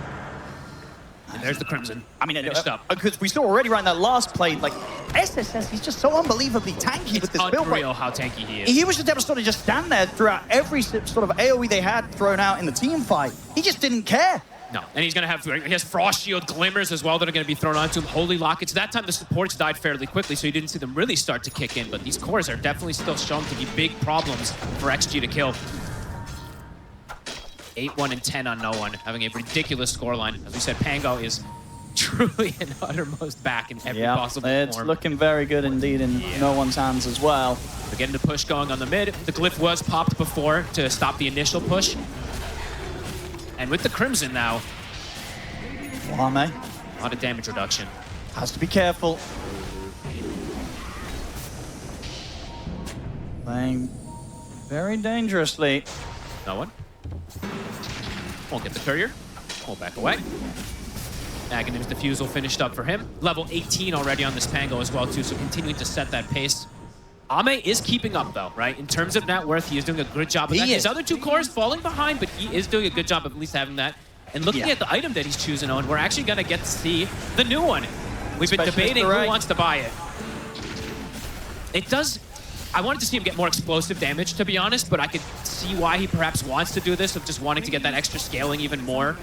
And there's the Crimson. I mean, finished up. Because we saw already right in that last play, like, SSS, he's just so unbelievably tanky with this build. It's unreal how tanky he is. He was just able to sort of just stand there throughout every sort of AoE they had thrown out in the team fight. He just didn't care. No, and he's going to have, he has Frost Shield, Glimmers as well that are going to be thrown onto him, Holy Lockets. That time the supports died fairly quickly, so you didn't see them really start to kick in, but these cores are definitely still shown to be big problems for XG to kill. 8-1 and 10 on no one, having a ridiculous scoreline. As we said, Pango is truly and uttermost back in every possible form. It's looking very good indeed in no one's hands as well. They're getting the push going on the mid. The Glyph was popped before to stop the initial push. And with the Crimson now, Wame. A lot of damage reduction. Has to be careful. Playing very dangerously. No one. Won't get the courier. Won't back away. Aghanim's Diffusal finished up for him. Level 18 already on this Pango as well, too, so continuing to set that pace. Ame is keeping up, though, right? In terms of net worth, he is doing a good job of that. His other two cores falling behind, but he is doing a good job of at least having that. And looking at the item that he's choosing on, we're actually going to get to see the new one. We've been debating who wants to buy it. It does... I wanted to see him get more explosive damage, to be honest, but I could see why he perhaps wants to do this, of just wanting to get that extra scaling even more.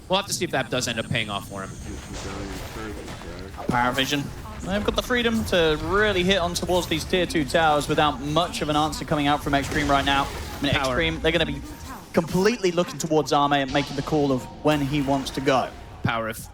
We'll have to see if that does end up paying off for him. PARIVISION They've got the freedom to really hit on towards these tier 2 towers without much of an answer coming out from Xtreme right now. I mean, Power. Xtreme, they're going to be completely looking towards Arme and making the call of when he wants to go. Power if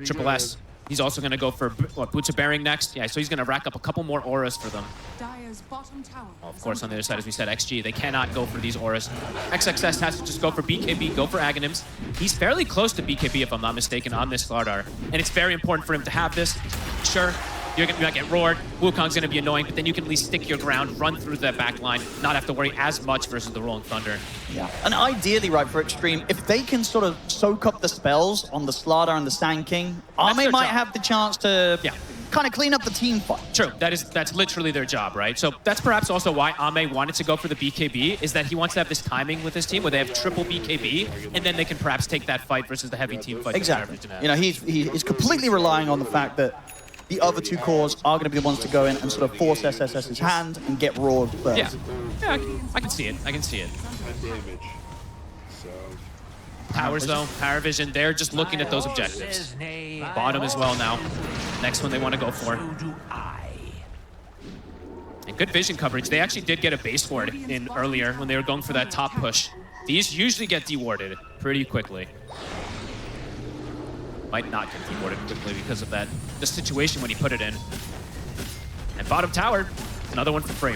Triple S. He's also going to go for, what, Boots of Bearing next? Yeah, so he's going to rack up a couple more auras for them. Dire's bottom tower. Well, of course, on the other side, as we said, XG, they cannot go for these auras. XXS has to just go for BKB, go for Aghanims. He's fairly close to BKB, if I'm not mistaken, on this Slardar. And it's very important for him to have this. Sure, you're going to get roared. Wukong's going to be annoying, but then you can at least stick your ground, run through that back line, not have to worry as much versus the Rolling Thunder. Yeah. And ideally, right, for Xtreme, if they can sort of soak up the spells on the Slardar and the Sand King, Arme their might job. have the chance to Yeah. kind of clean up the team fight. True, that's literally their job, right? So that's perhaps also why Ame wanted to go for the BKB, is that he wants to have this timing with his team where they have triple BKB, and then they can perhaps take that fight versus the heavy team fight. Exactly. You know, he's completely relying on the fact that the other two cores are going to be the ones to go in and sort of force SSS's hand and get roared first. Yeah, I can see it. I can see it. Powers, though, PARIVISION, they're just looking at those objectives. Bottom as well now. Next one they want to go for. And good vision coverage. They actually did get a base ward in earlier when they were going for that top push. These usually get dewarded pretty quickly. Might not get dewarded quickly because of that, the situation when he put it in. And bottom tower, another one for free.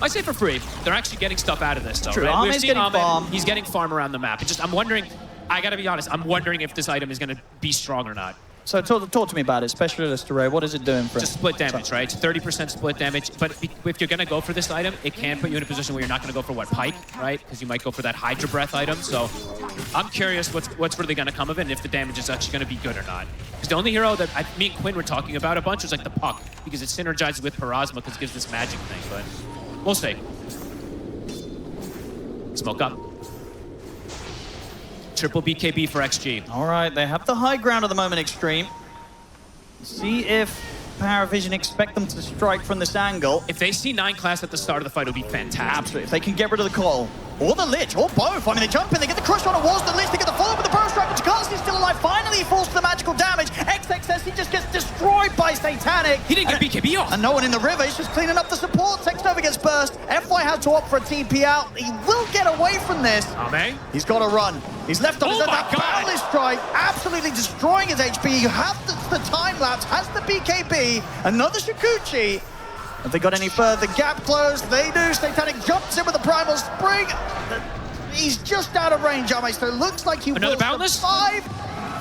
I say for free. They're actually getting stuff out of this, though. True, Right? Ame's getting farm. He's getting farm around the map. It's just, I'm wondering, I gotta be honest, I'm wondering if this item is gonna be strong or not. So talk to me about it. Specialist Array, what is it doing for Just split damage, right? It's 30% split damage. But if you're gonna go for this item, it can put you in a position where you're not gonna go for what, Pike, right? Because you might go for that Hydra Breath item. So I'm curious what's really gonna come of it and if the damage is actually gonna be good or not. Because the only hero that me and Quinn were talking about a bunch was like the Puck, because it synergizes with Parasma because it gives this magic thing. But we'll see. Smoke up. Triple BKB for XG. All right, they have the high ground at the moment, Xtreme. See if PARIVISION expect them to strike from this angle. If they see 9 class at the start of the fight, it would be fantastic. Absolutely. If they can get rid of the Coil, or the Lich, or both. I mean, they jump in, they get the crush on the walls, the Lich, they get the follow-up with the Burrow Strike, but Jakarski's still alive. Finally, he falls to the magical damage. XXS, he just gets destroyed by Satanic. He didn't get BKB off. And no one in the river, he's just cleaning up the support. Textnova gets burst. FY has to opt for a TP out. He will get away from this. Amen. He's got to run. He's left on Oh his my that God. boundless strike, absolutely destroying his HP. You have the time lapse, has the BKB, another Shikuchi. Have they got any further gap closed? They do. Satanic jumps in with the Primal Spring. He's just out of range, Arme, so it looks like he Another will boundless? survive.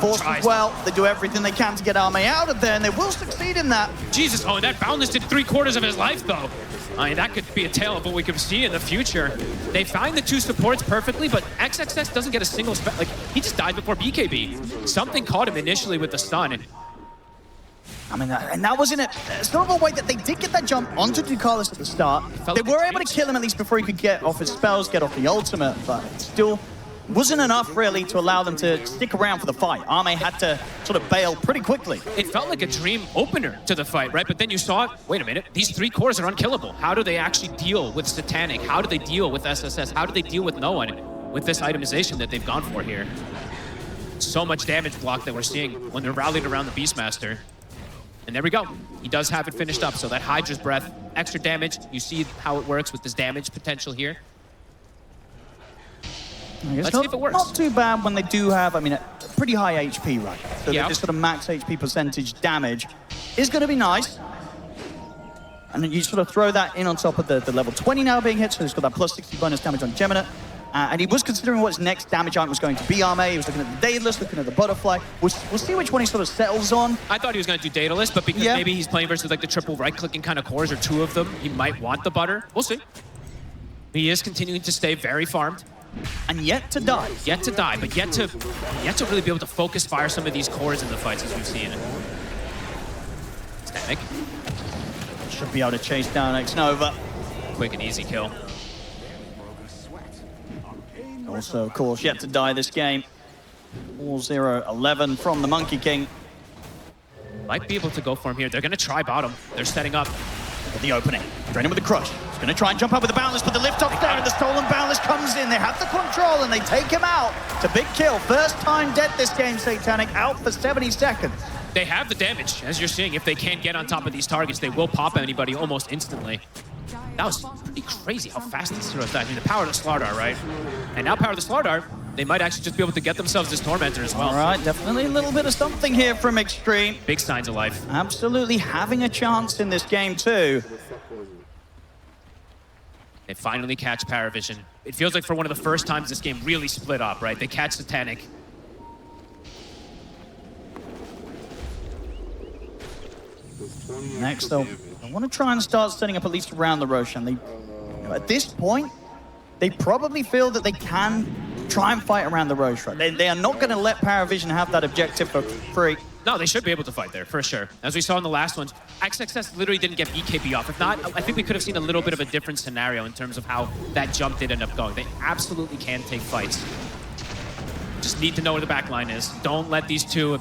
Force Tries. as well. They do everything they can to get Arme out of there, and they will succeed in that. Jesus, oh, and that Boundless did 3/4 of his life, though. I mean, that could be a tale of what we could see in the future. They find the 2 supports perfectly, but XXS doesn't get a single spell. Like, he just died before BKB. Something caught him initially with the stun. And I mean, and that was in a sort of a way that they did get that jump onto Ducalis at the start. Felt They like were a able to chase. kill him at least before he could get off his spells, get off the ultimate, but it still wasn't enough really to allow them to stick around for the fight. Arme had to sort of bail pretty quickly. it felt like a dream opener to the fight, right? But then you saw, wait a minute, these 3 cores are unkillable. How do they actually deal with Satanic? How do they deal with SSS? How do they deal with no one with this itemization that they've gone for here? So much damage block that we're seeing when they're rallied around the Beastmaster. And there we go. He does have it finished up. So that Hydra's Breath, extra damage. You see how it works with this damage potential here. Let's see if it works. Not too bad when they do have, I mean, a pretty high HP, right? So Yeah. this sort of max HP percentage damage is going to be nice. And then you sort of throw that in on top of the level 20 now being hit, so he's got that plus 60 bonus damage on Gemini. And he was considering what his next damage item was going to be, Arme. He was looking at the Daedalus, looking at the Butterfly. We'll see which one he sort of settles on. I thought he was going to do Daedalus, but because Yeah. maybe he's playing versus like the triple right-clicking kind of cores or 2 of them, he might want the butter. We'll see. He is continuing to stay very farmed. And yet to die. Yet to die, but yet to really be able to focus fire some of these cores in the fights as we've seen. Static. Should be able to chase down Xnova. Quick and easy kill. Also, of course, yet to die this game. 4-0-11 from the Monkey King. Might be able to go for him here. They're going to try bottom. They're setting up. At the opening. Drain him with the crush. He's going to try and jump up with the Boundless, but the lift off there and the stolen Boundless comes in. They have the control and they take him out. It's a big kill. First time dead this game, Satanic, out for 70 seconds. they have the damage, as you're seeing. If they can't get on top of these targets, they will pop anybody almost instantly. That was pretty crazy how fast these heroes died. I mean, the power of the Slardar, right? And now power of the Slardar, they might actually just be able to get themselves this Tormentor as well. All right, definitely a little bit of something here from Xtreme. Big signs of life. Absolutely having a chance in this game too. They finally catch PARIVISION. It feels like for one of the first times this game really split up, right? They catch Satanic. Next, though, I want to try and start setting up at least around the Roshan. At this point, they probably feel that they can try and fight around the Roshan. They are not going to let PARIVISION have that objective for free. No, they should be able to fight there, for sure. As we saw in the last ones, XXS literally didn't get BKB off. If not, I think we could have seen a little bit of a different scenario in terms of how that jump did end up going. They absolutely can take fights. Just need to know where the back line is. Don't let these two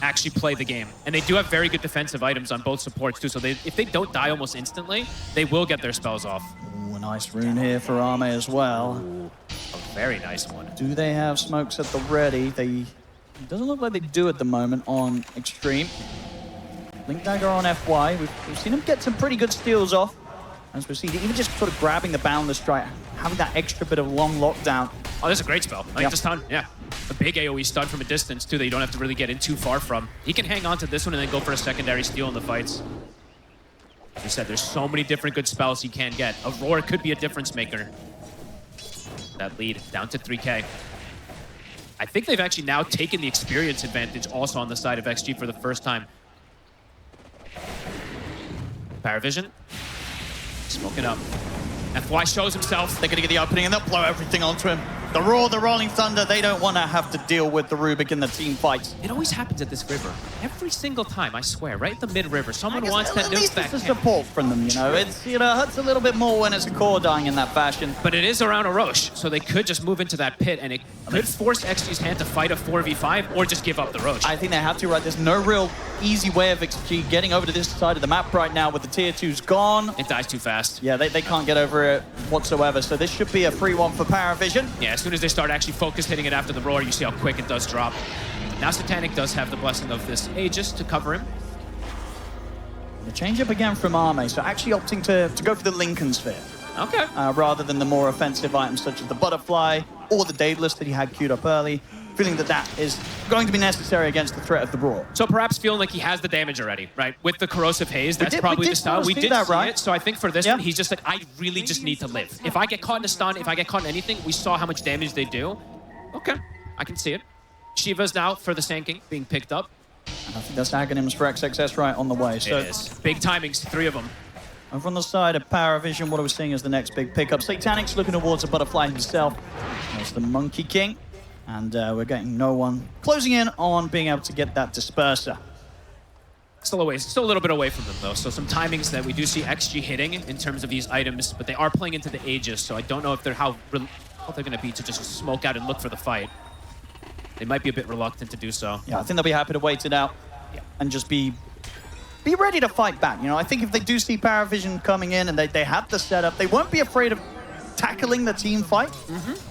actually play the game. And they do have very good defensive items on both supports, too. So if they don't die almost instantly, they will get their spells off. Ooh, a nice rune here for Ame as well. Ooh, a very nice one. Do they have smokes at the ready? It doesn't look like they do at the moment on Xtreme. Link Dagger on FY. We've seen him get some pretty good steals off. As we see, even just sort of grabbing the Boundless Strike, having that extra bit of long lockdown. Oh, that's a great spell. I think the stun, yeah. A big AoE stun from a distance, too, that you don't have to really get in too far from. He can hang on to this one and then go for a secondary steal in the fights. As you said, there's so many different good spells he can get. Aurora could be a difference maker. That lead down to 3K. I think they've actually now taken the experience advantage also on the side of XG for the first time. PARIVISION. Smoking up. FY shows himself. They're going to get the opening and they'll blow everything onto him. The Roar, the Rolling Thunder, they don't want to have to deal with the Rubik in the team fights. It always happens at this river. Every single time, I swear, right at the mid-river, someone wants to at nuke least that it's a camp. support from them, you know. It's, you know, hurts a little bit more when it's a core dying in that fashion. But it is around a Roche, so they could just move into that pit, and it could force XG's hand to fight a 4v5 or just give up the Roche. I think they have to, right? There's no real easy way of XG getting over to this side of the map right now with the tier 2s gone. It dies too fast. Yeah, they can't get over it whatsoever, so this should be a free one for PARIVISION. Yeah, as soon as they start actually focus hitting it after the Roar, you see how quick it does drop. Now Satanic does have the blessing of this Aegis to cover him. The change up again from Ame, so actually opting to go for the Lincoln Sphere. Okay. Rather than the more offensive items such as the Butterfly or the Daedalus that he had queued up early. Feeling that that is going to be necessary against the threat of the Roar. So perhaps feeling like he has the damage already, right? With the Corrosive Haze, that's probably the style. We did see it, so I think for this one, he's just like, I really just need to live. If I get caught in a stun, if I get caught in anything, we saw how much damage they do. Okay, I can see it. Shiva's now for the Sand King being picked up. And I think that's Aghanims for XXS right on the way. So it is. Big timings, 3 of them. Over on the side of PARIVISION, what are we seeing as the next big pickup? Satanic's looking towards the Butterfly himself. There's the Monkey King. And we're getting no one closing in on being able to get that Disperser. Still a little bit away from them, though. So some timings that we do see XG hitting in terms of these items, but they are playing into the Aegis, so I don't know if they're how they're going to be to just smoke out and look for the fight. They might be a bit reluctant to do so. Yeah, I think they'll be happy to wait it out and just be ready to fight back. You know, I think if they do see PARIVISION coming in and they have the setup, they won't be afraid of tackling the team fight,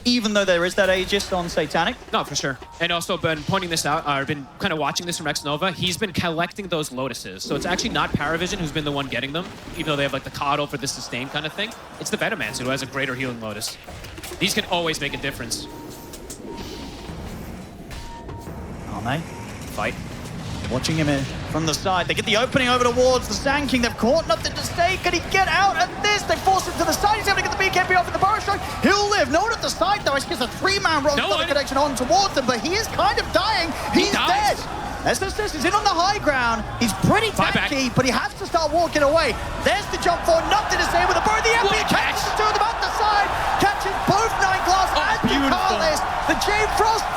even though there is that Aegis on Satanic. No, for sure. And also been pointing this out, I've been kind of watching this from Xnova. He's been collecting those Lotuses. So it's actually not PARIVISION who's been the one getting them, even though they have like the Coddle for the sustain kind of thing. It's the Venomancer who has a greater healing Lotus. These can always make a difference. Ame. Fight. Watching him in from the side. They get the opening over towards the Sand King. They've caught nothing to stay. Can he get out at this? They force him to the side. He's able to get the BKB off with the Burrow Strike. He'll live. No one at the side, though. He gets a 3-man roll connection on towards him, but he is kind of dying. He's dead. SSS is in on the high ground. He's pretty tanky, but he has to start walking away. There's the jump for nothing to say with the bird. The MP catches the two of them at the side. Catches both 9-class and Ducalis. The Jade Frost,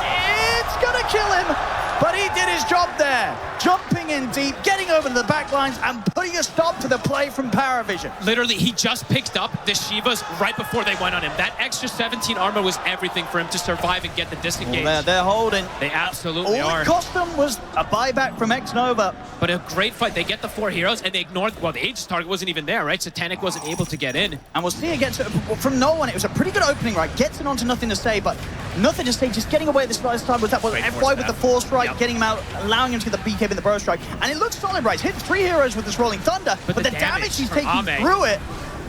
it's going to kill him. But he did his job there, jumping in deep, getting over to the back lines, and putting a stop to the play from PARIVISION. Literally, he just picked up the Shivas right before they went on him. That extra 17 armor was everything for him to survive and get the disengage. Well, they're holding. They absolutely are. All it cost them was a buyback from Xnova. But a great fight. They get the 4 heroes, and they ignored, well, the Aegis target wasn't even there, right? Satanic wasn't able to get in. And we'll see it gets from no one. It was a pretty good opening, right? Gets it onto nothing to say, but nothing to say. Just getting away this last time with that. Was FY with the Force Strike, getting him out, allowing him to get the BKB in the Burrow Strike. And it looks solid, right? He's hit 3 heroes with this Rolling Thunder, but the damage he's taking through it,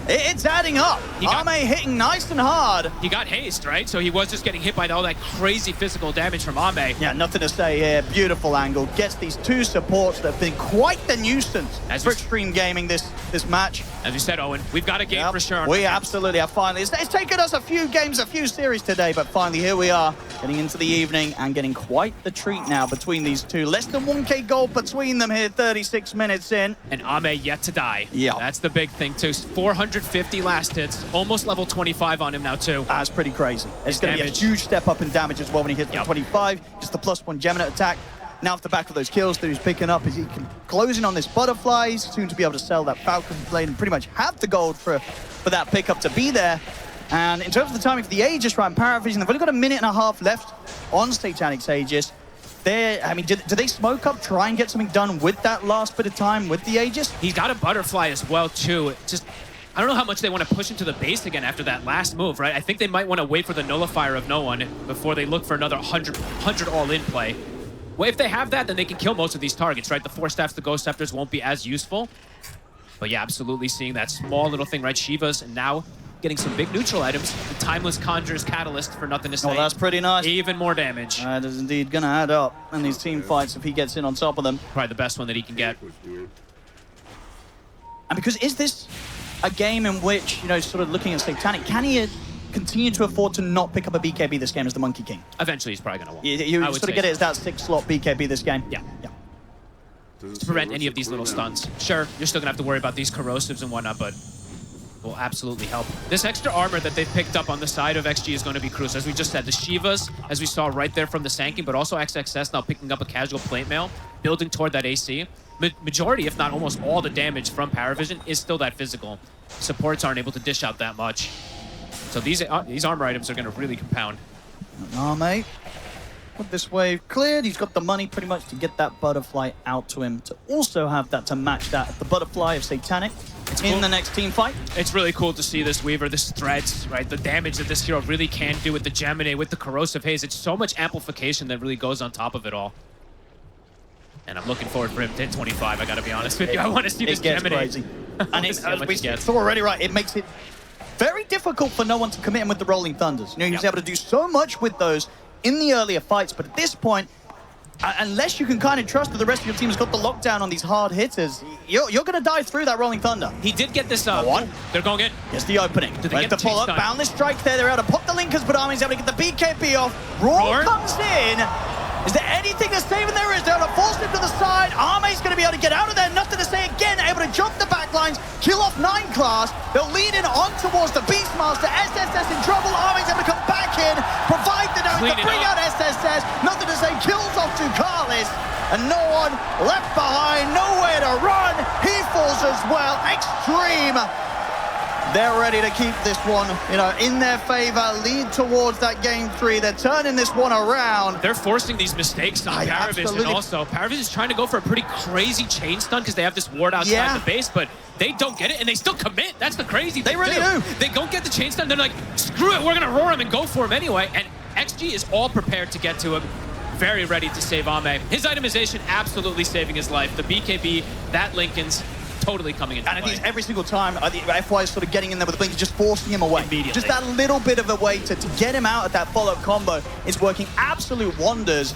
it's adding up. Ame hitting nice and hard. He got hazed, right? So he was just getting hit by all that crazy physical damage from Ame. Yeah, nothing to say here. Beautiful angle. Gets these 2 supports that have been quite the nuisance for Xtreme Gaming this match. As you said, Owen, we've got a game for sure. We absolutely have finally. It's taken us a few games, a few series today, but finally here we are, getting into the evening and getting quite the treat now between these two. Less than 1K gold between them here, 36 minutes in. And Ame yet to die. Yeah. That's the big thing, too. 450 last hits, almost level 25 on him now, too. That's pretty crazy. It's going to be a huge step up in damage as well when he hits the 25. Just the +1 Gemini attack. Now off the back of those kills that he's picking up, is he can close in on this butterfly. He's soon to be able to sell that Falcon blade and pretty much have the gold for that pickup to be there. And in terms of the timing for the Aegis, right, PARIVISION, they've only got a minute and a half left on Satanic's Aegis. I mean, do they smoke up, try and get something done with that last bit of time with the Aegis? He's got a butterfly as well, too. Just, I don't know how much they want to push into the base again after that last move, right? I think they might want to wait for the nullifier of no one before they look for another 100 all-in play. Well, if they have that, then they can kill most of these targets, right? The 4 staffs, the Ghost Scepters won't be as useful. But yeah, absolutely seeing that small little thing, right? Shiva's and now getting some big neutral items. The Timeless Conjure's Catalyst for nothing to say. Oh, that's pretty nice. Even more damage. That is indeed going to add up in these team fights if he gets in on top of them. Probably the best one that he can get. And because is this a game in which, you know, sort of looking at Satanic, can he continue to afford to not pick up a BKB this game as the Monkey King? Eventually, he's probably going to want. You sort of get it as that 6-slot BKB this game. Yeah. To prevent any of these little stuns. Sure, you're still going to have to worry about these corrosives and whatnot, but will absolutely help. This extra armor that they've picked up on the side of XG is going to be crucial. As we just said, the Shivas, as we saw right there from the Sanking, but also XXS now picking up a casual plate mail, building toward that AC. Majority, if not almost all the damage from PARIVISION is still that physical. Supports aren't able to dish out that much. So these armor items are going to really compound. Mate. With this wave cleared, he's got the money pretty much to get that butterfly out to him, to also have that to match that the butterfly of Satanic in the next team fight. It's really cool to see this Weaver, this Threads, right? The damage that this hero really can do with the Gemini, with the Corrosive Haze. It's so much amplification that really goes on top of it all. And I'm looking forward for him to hit 25, I gotta be honest with you. I want to see this Gemini. Crazy. And we saw already, right, it makes it very difficult for no one to commit him with the Rolling Thunders. You know, he was able to do so much with those in the earlier fights, but at this point, unless you can kind of trust that the rest of your team has got the lockdown on these hard hitters, you're going to die through that Rolling Thunder. He did get this up. One. They're going in. Here's the opening. Did they get the follow-up? Boundless strike there. They're able to pop the Linkers, but Armin's able to get the BKB off. Roar comes in. Is there anything to save? And there is. They're able to force him to the side. Arme's going to be able to get out of there. Nothing to say again. Able to jump the backlines, kill off 9 class. They'll lead in on towards the Beastmaster. SSS in trouble. Arme's able to come back in, provide the damage to bring out SSS. Nothing to say. Kills off Ducalis. And no one left behind. Nowhere to run. He falls as well. Xtreme. They're ready to keep this one, you know, in their favor, lead towards that game 3. They're turning this one around. They're forcing these mistakes on PARIVISION also. PARIVISION is trying to go for a pretty crazy chain stun because they have this ward outside the base, but they don't get it and they still commit. That's the crazy thing. They really do. They don't get the chain stun. They're like, screw it, we're going to roar him and go for him anyway. And XG is all prepared to get to him. Very ready to save Ame. His itemization absolutely saving his life. The BKB, that Lincoln's totally coming into play. And I think every single time, I think FY is sort of getting in there with the blink, just forcing him away. Immediately. Just that little bit of a way to get him out of that follow-up combo is working absolute wonders.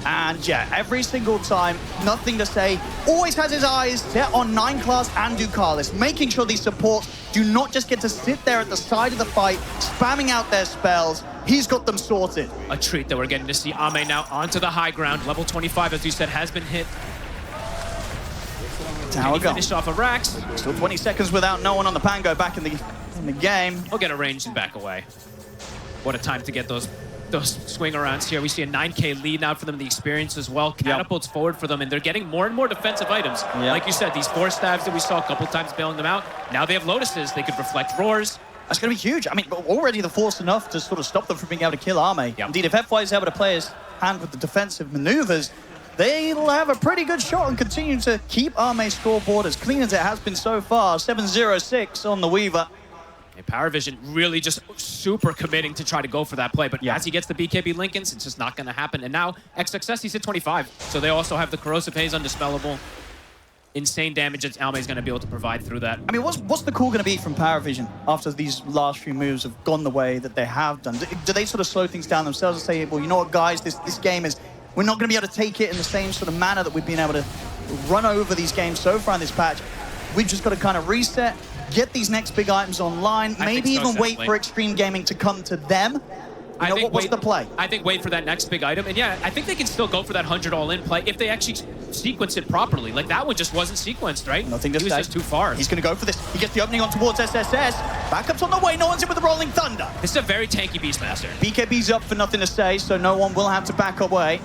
And yeah, every single time, nothing to say. Always has his eyes set on 9 class and Ducalis, making sure these supports do not just get to sit there at the side of the fight, spamming out their spells. He's got them sorted. A treat that we're getting to see Ame now onto the high ground. Level 25, as you said, has been hit. Tower gone. Finish off of Rax. Still 20 seconds without no one on the Pango back in the game. He'll get a range and back away. What a time to get those swing arounds here. We see a 9K lead now for them, the experience as well. Catapults forward for them, and they're getting more and more defensive items. Like you said, these 4 stabs that we saw a couple times bailing them out. Now they have Lotuses. They could reflect roars. That's going to be huge. I mean, already the force enough to sort of stop them from being able to kill Ame. Indeed, if FY is able to play his hand with the defensive maneuvers, they'll have a pretty good shot and continue to keep Ame's scoreboard as clean as it has been so far. 7-0-6 on the Weaver. And PARIVISION really just super committing to try to go for that play. But Yeah. as he gets the BKB Lincolns, it's just not going to happen. And now XXS, he's at 25. So they also have the Corrosive Haze Undispellable. Insane damage that Alme is going to be able to provide through that. I mean, what's the call going to be from PARIVISION after these last few moves have gone the way that they have done? Do they sort of slow things down themselves and say, well, you know what, guys, this game is, we're not going to be able to take it in the same sort of manner that we've been able to run over these games so far in this patch. We've just got to kind of reset, get these next big items online, maybe even wait for Xtreme Gaming to come to them. You know, what's the play? I think wait for that next big item. And yeah, I think they can still go for that 100 all-in play if they actually sequence it properly. Like, that one just wasn't sequenced, right? Nothing to he was say. just too far. He's going to go for this. He gets the opening on towards SSS. Backup's on the way. No one's in with the Rolling Thunder. This is a very tanky Beastmaster. BKB's up for nothing to say, so no one will have to back away.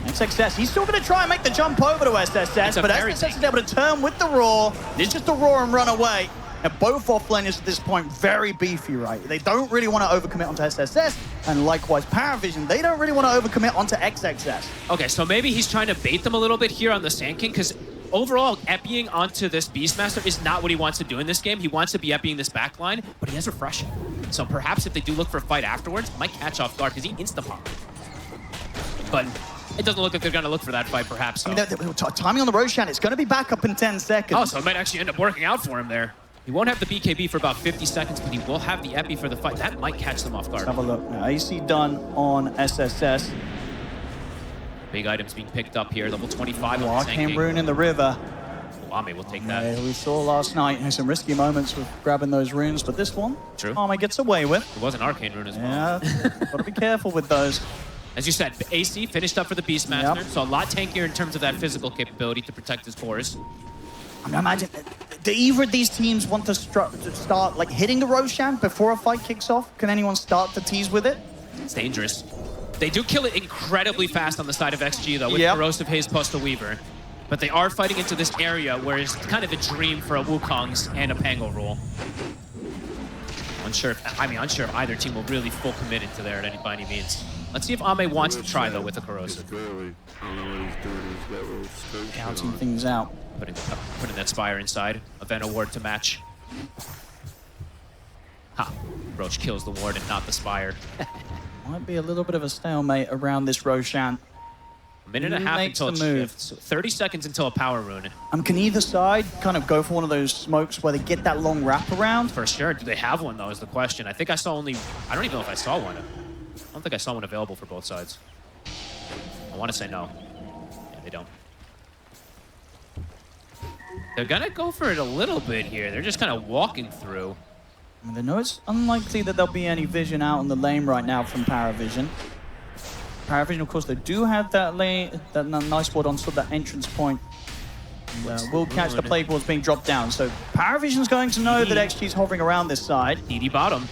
XXS, he's still going to try and make the jump over to SSS, but SSS is able to turn with the Roar. It's just a Roar and run away. Now, both offlaners at this point very beefy, right? They don't really want to overcommit onto SSS, and likewise, PARIVISION, they don't really want to overcommit onto XXS. Okay, so maybe he's trying to bait them a little bit here on the Sand King, because overall, eppying onto this Beastmaster is not what he wants to do in this game. He wants to be eppying this backline, but he has Refreshing. So perhaps if they do look for a fight afterwards, it might catch off guard, because he insta-pop. But it doesn't look like they're going to look for that fight, perhaps. So. I mean, timing on the Roshan, it's going to be back up in 10 seconds. Oh, so it might actually end up working out for him there. He won't have the BKB for about 50 seconds, but he will have the epi for the fight. That might catch them off guard. Let's have a look. Now, AC done on SSS. Big items being picked up here. Level 25 on the Arcane Sand Rune in the river. Ame will take that. Yeah, we saw last night some risky moments with grabbing those runes, but this one, True. Ame gets away with. It was an Arcane Rune as well. Yeah, gotta be careful with those. As you said, AC finished up for the Beastmaster, Yep. so a lot tankier in terms of that physical capability to protect his cores. I mean, imagine, do either of these teams want to start like hitting the Roshan before a fight kicks off? Can anyone start to tease with it? It's dangerous. They do kill it incredibly fast on the side of XG, though, with Corrosive Haze plus the Weaver. But they are fighting into this area where it's kind of a dream for a Wukong's and a Pango rule. Unsure if either team will really full commit into there by any means. Let's see if Ame wants to try, though, with the Corrosive. Counting things out. Putting that Spire inside. Event Award to match. Ha. Roach kills the ward and not the Spire. Might be a little bit of a stalemate around this Roshan. A minute and a half until it shifts. 30 seconds until a power rune. Can either side kind of go for one of those smokes where they get that long wrap around? For sure. Do they have one, though, is the question. I think I saw only... I don't even know if I saw one. I don't think I saw one available for both sides. I want to say no. Yeah, they don't. They're going to go for it a little bit here. They're just kind of walking through. I mean, they know it's unlikely that there'll be any vision out in the lane right now from PARIVISION. PARIVISION, of course, they do have that lane, that nice ward on sort of that entrance point. And, will catch the plague balls being dropped down. So PARIVISION's going to know that XG's hovering around this side. DD bottom.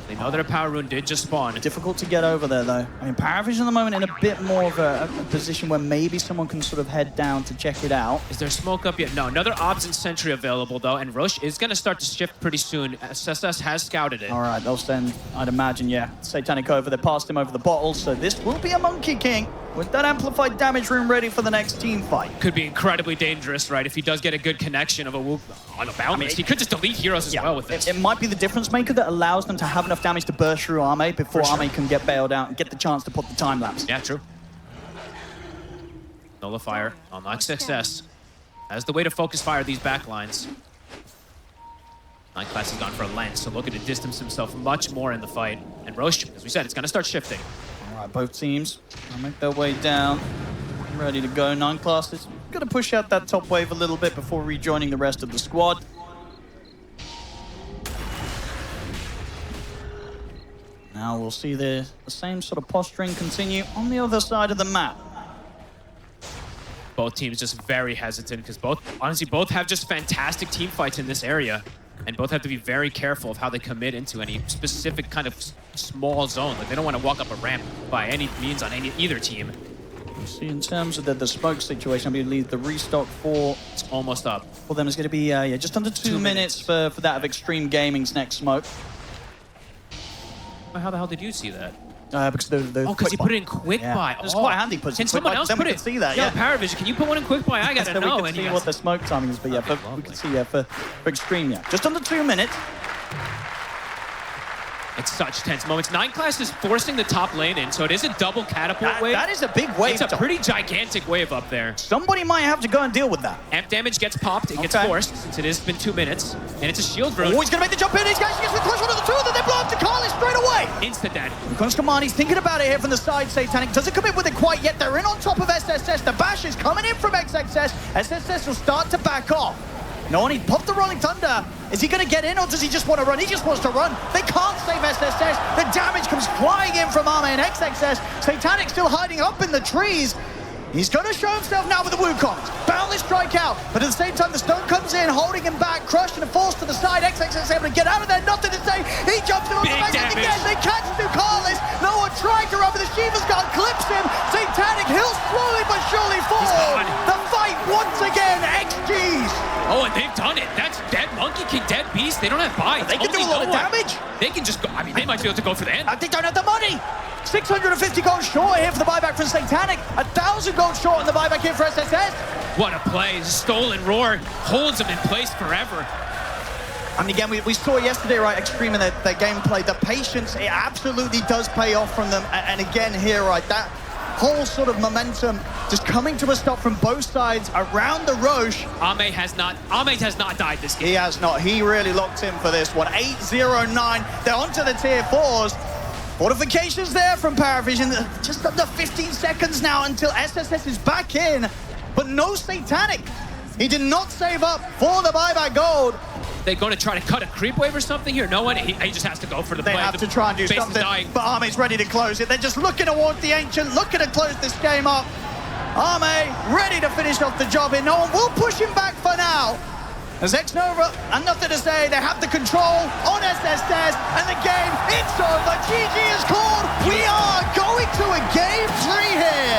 They know that a power rune did just spawn. Difficult to get over there, though. I mean, PARIVISION at the moment in a bit more of a position where maybe someone can sort of head down to check it out. Is there smoke up yet? No, another Obs and Sentry available, though, and Roche is going to start to shift pretty soon. SSS has scouted it. All right, they'll send, I'd imagine, yeah, Satanic over. They passed him over the bottle, so this will be a Monkey King with that amplified damage rune ready for the next team fight. Could be incredibly dangerous, right? If he does get a good connection of a Whoop on a Boundless, he could just delete heroes as well with this. It might be the difference maker that allows them to have enough damage to burst through Ame before Ame can get bailed out and get the chance to put the time lapse. Yeah, true. Nullifier unlocks success. As the way to focus fire these backlines. Nightclass has gone for a lens, so looking to distance himself much more in the fight. And Roche, as we said, it's going to start shifting. All right, both teams make their way down. Ready to go. Nightclass is going to push out that top wave a little bit before rejoining the rest of the squad. Now we'll see the same sort of posturing continue on the other side of the map. Both teams just very hesitant because honestly, both have just fantastic team fights in this area. And both have to be very careful of how they commit into any specific kind of small zone. Like, they don't want to walk up a ramp by any means on either team. You see, in terms of the smoke situation, I believe the restock for... It's almost up. For them is going to be just under 2 minutes for that of Xtreme Gaming's next smoke. How the hell did you see that? Because because he put it in quick buy. It's quite handy. Can someone else put it? See that? Yeah, PARIVISION, can you put one in quick buy? I gotta know. We can see what the smoke timing is, but yeah, we can see for Xtreme, yeah. Just under 2 minutes. It's such tense moments. 9 Class is forcing the top lane in, so it is a double catapult wave. That is a big wave. It's a pretty gigantic wave up there. Somebody might have to go and deal with that. Amp damage gets popped. It gets Okay. forced since it has been 2 minutes. And it's a shield rune. Oh, he's going to make the jump in. He's going to get the close one of the two, and then they blow up to Carly straight away. Insta-dead. Comes Command, he's thinking about it here from the side. Satanic doesn't come in with it quite yet. They're in on top of SSS. The bash is coming in from XXS. SSS will start to back off. No one, he popped the Rolling Thunder. Is he going to get in, or does he just want to run? He just wants to run. They can't save SSS. The damage comes flying in from Arme and XXS. Satanic still hiding up in the trees. He's going to show himself now with the Wukongs. Boundless strike out, but at the same time, the stone comes in, holding him back, crushed and forced to the side. XXS able to get out of there, nothing to say. He jumps in on the Big back damage. again. They catch Ducalis. No one trying to run, but the Shiva's Guard clips him. Satanic, he'll slowly but surely fall. gone. The fight once again, XG's. Oh, and they've done it. That's dead Monkey King, dead Beast. They don't have buys. They can do a lot of damage. They can just go. I mean, they might be able to go for the end. They don't have the money. 650 gold short here for the buyback from Satanic. 1,000 gold short on the buyback here for SSS. What a play. Stolen Roar holds them in place forever. I mean, again, we saw yesterday, right, Xtreme in their gameplay, the patience, it absolutely does pay off from them. And again here, right, that whole sort of momentum just coming to a stop from both sides around the Roche. Ahmed has not died this game. He has not. He really locked in for this one. 8-0-9. They're onto the tier 4s. Fortifications there from PARIVISION. Just under 15 seconds now until SSS is back in. But no Satanic. He did not save up for the buyback gold. They're going to try to cut a creep wave or something here. No one. He just has to go for the They play. have to try and do Base is something. dying. But Arme's ready to close it. They're just looking towards the Ancient, looking to close this game up. Arme ready to finish off the job here. No one will push him back for now. As X-Nova, and nothing to say, they have the control on SSS, and the game, it's over. GG is called. We are going to a game 3 here.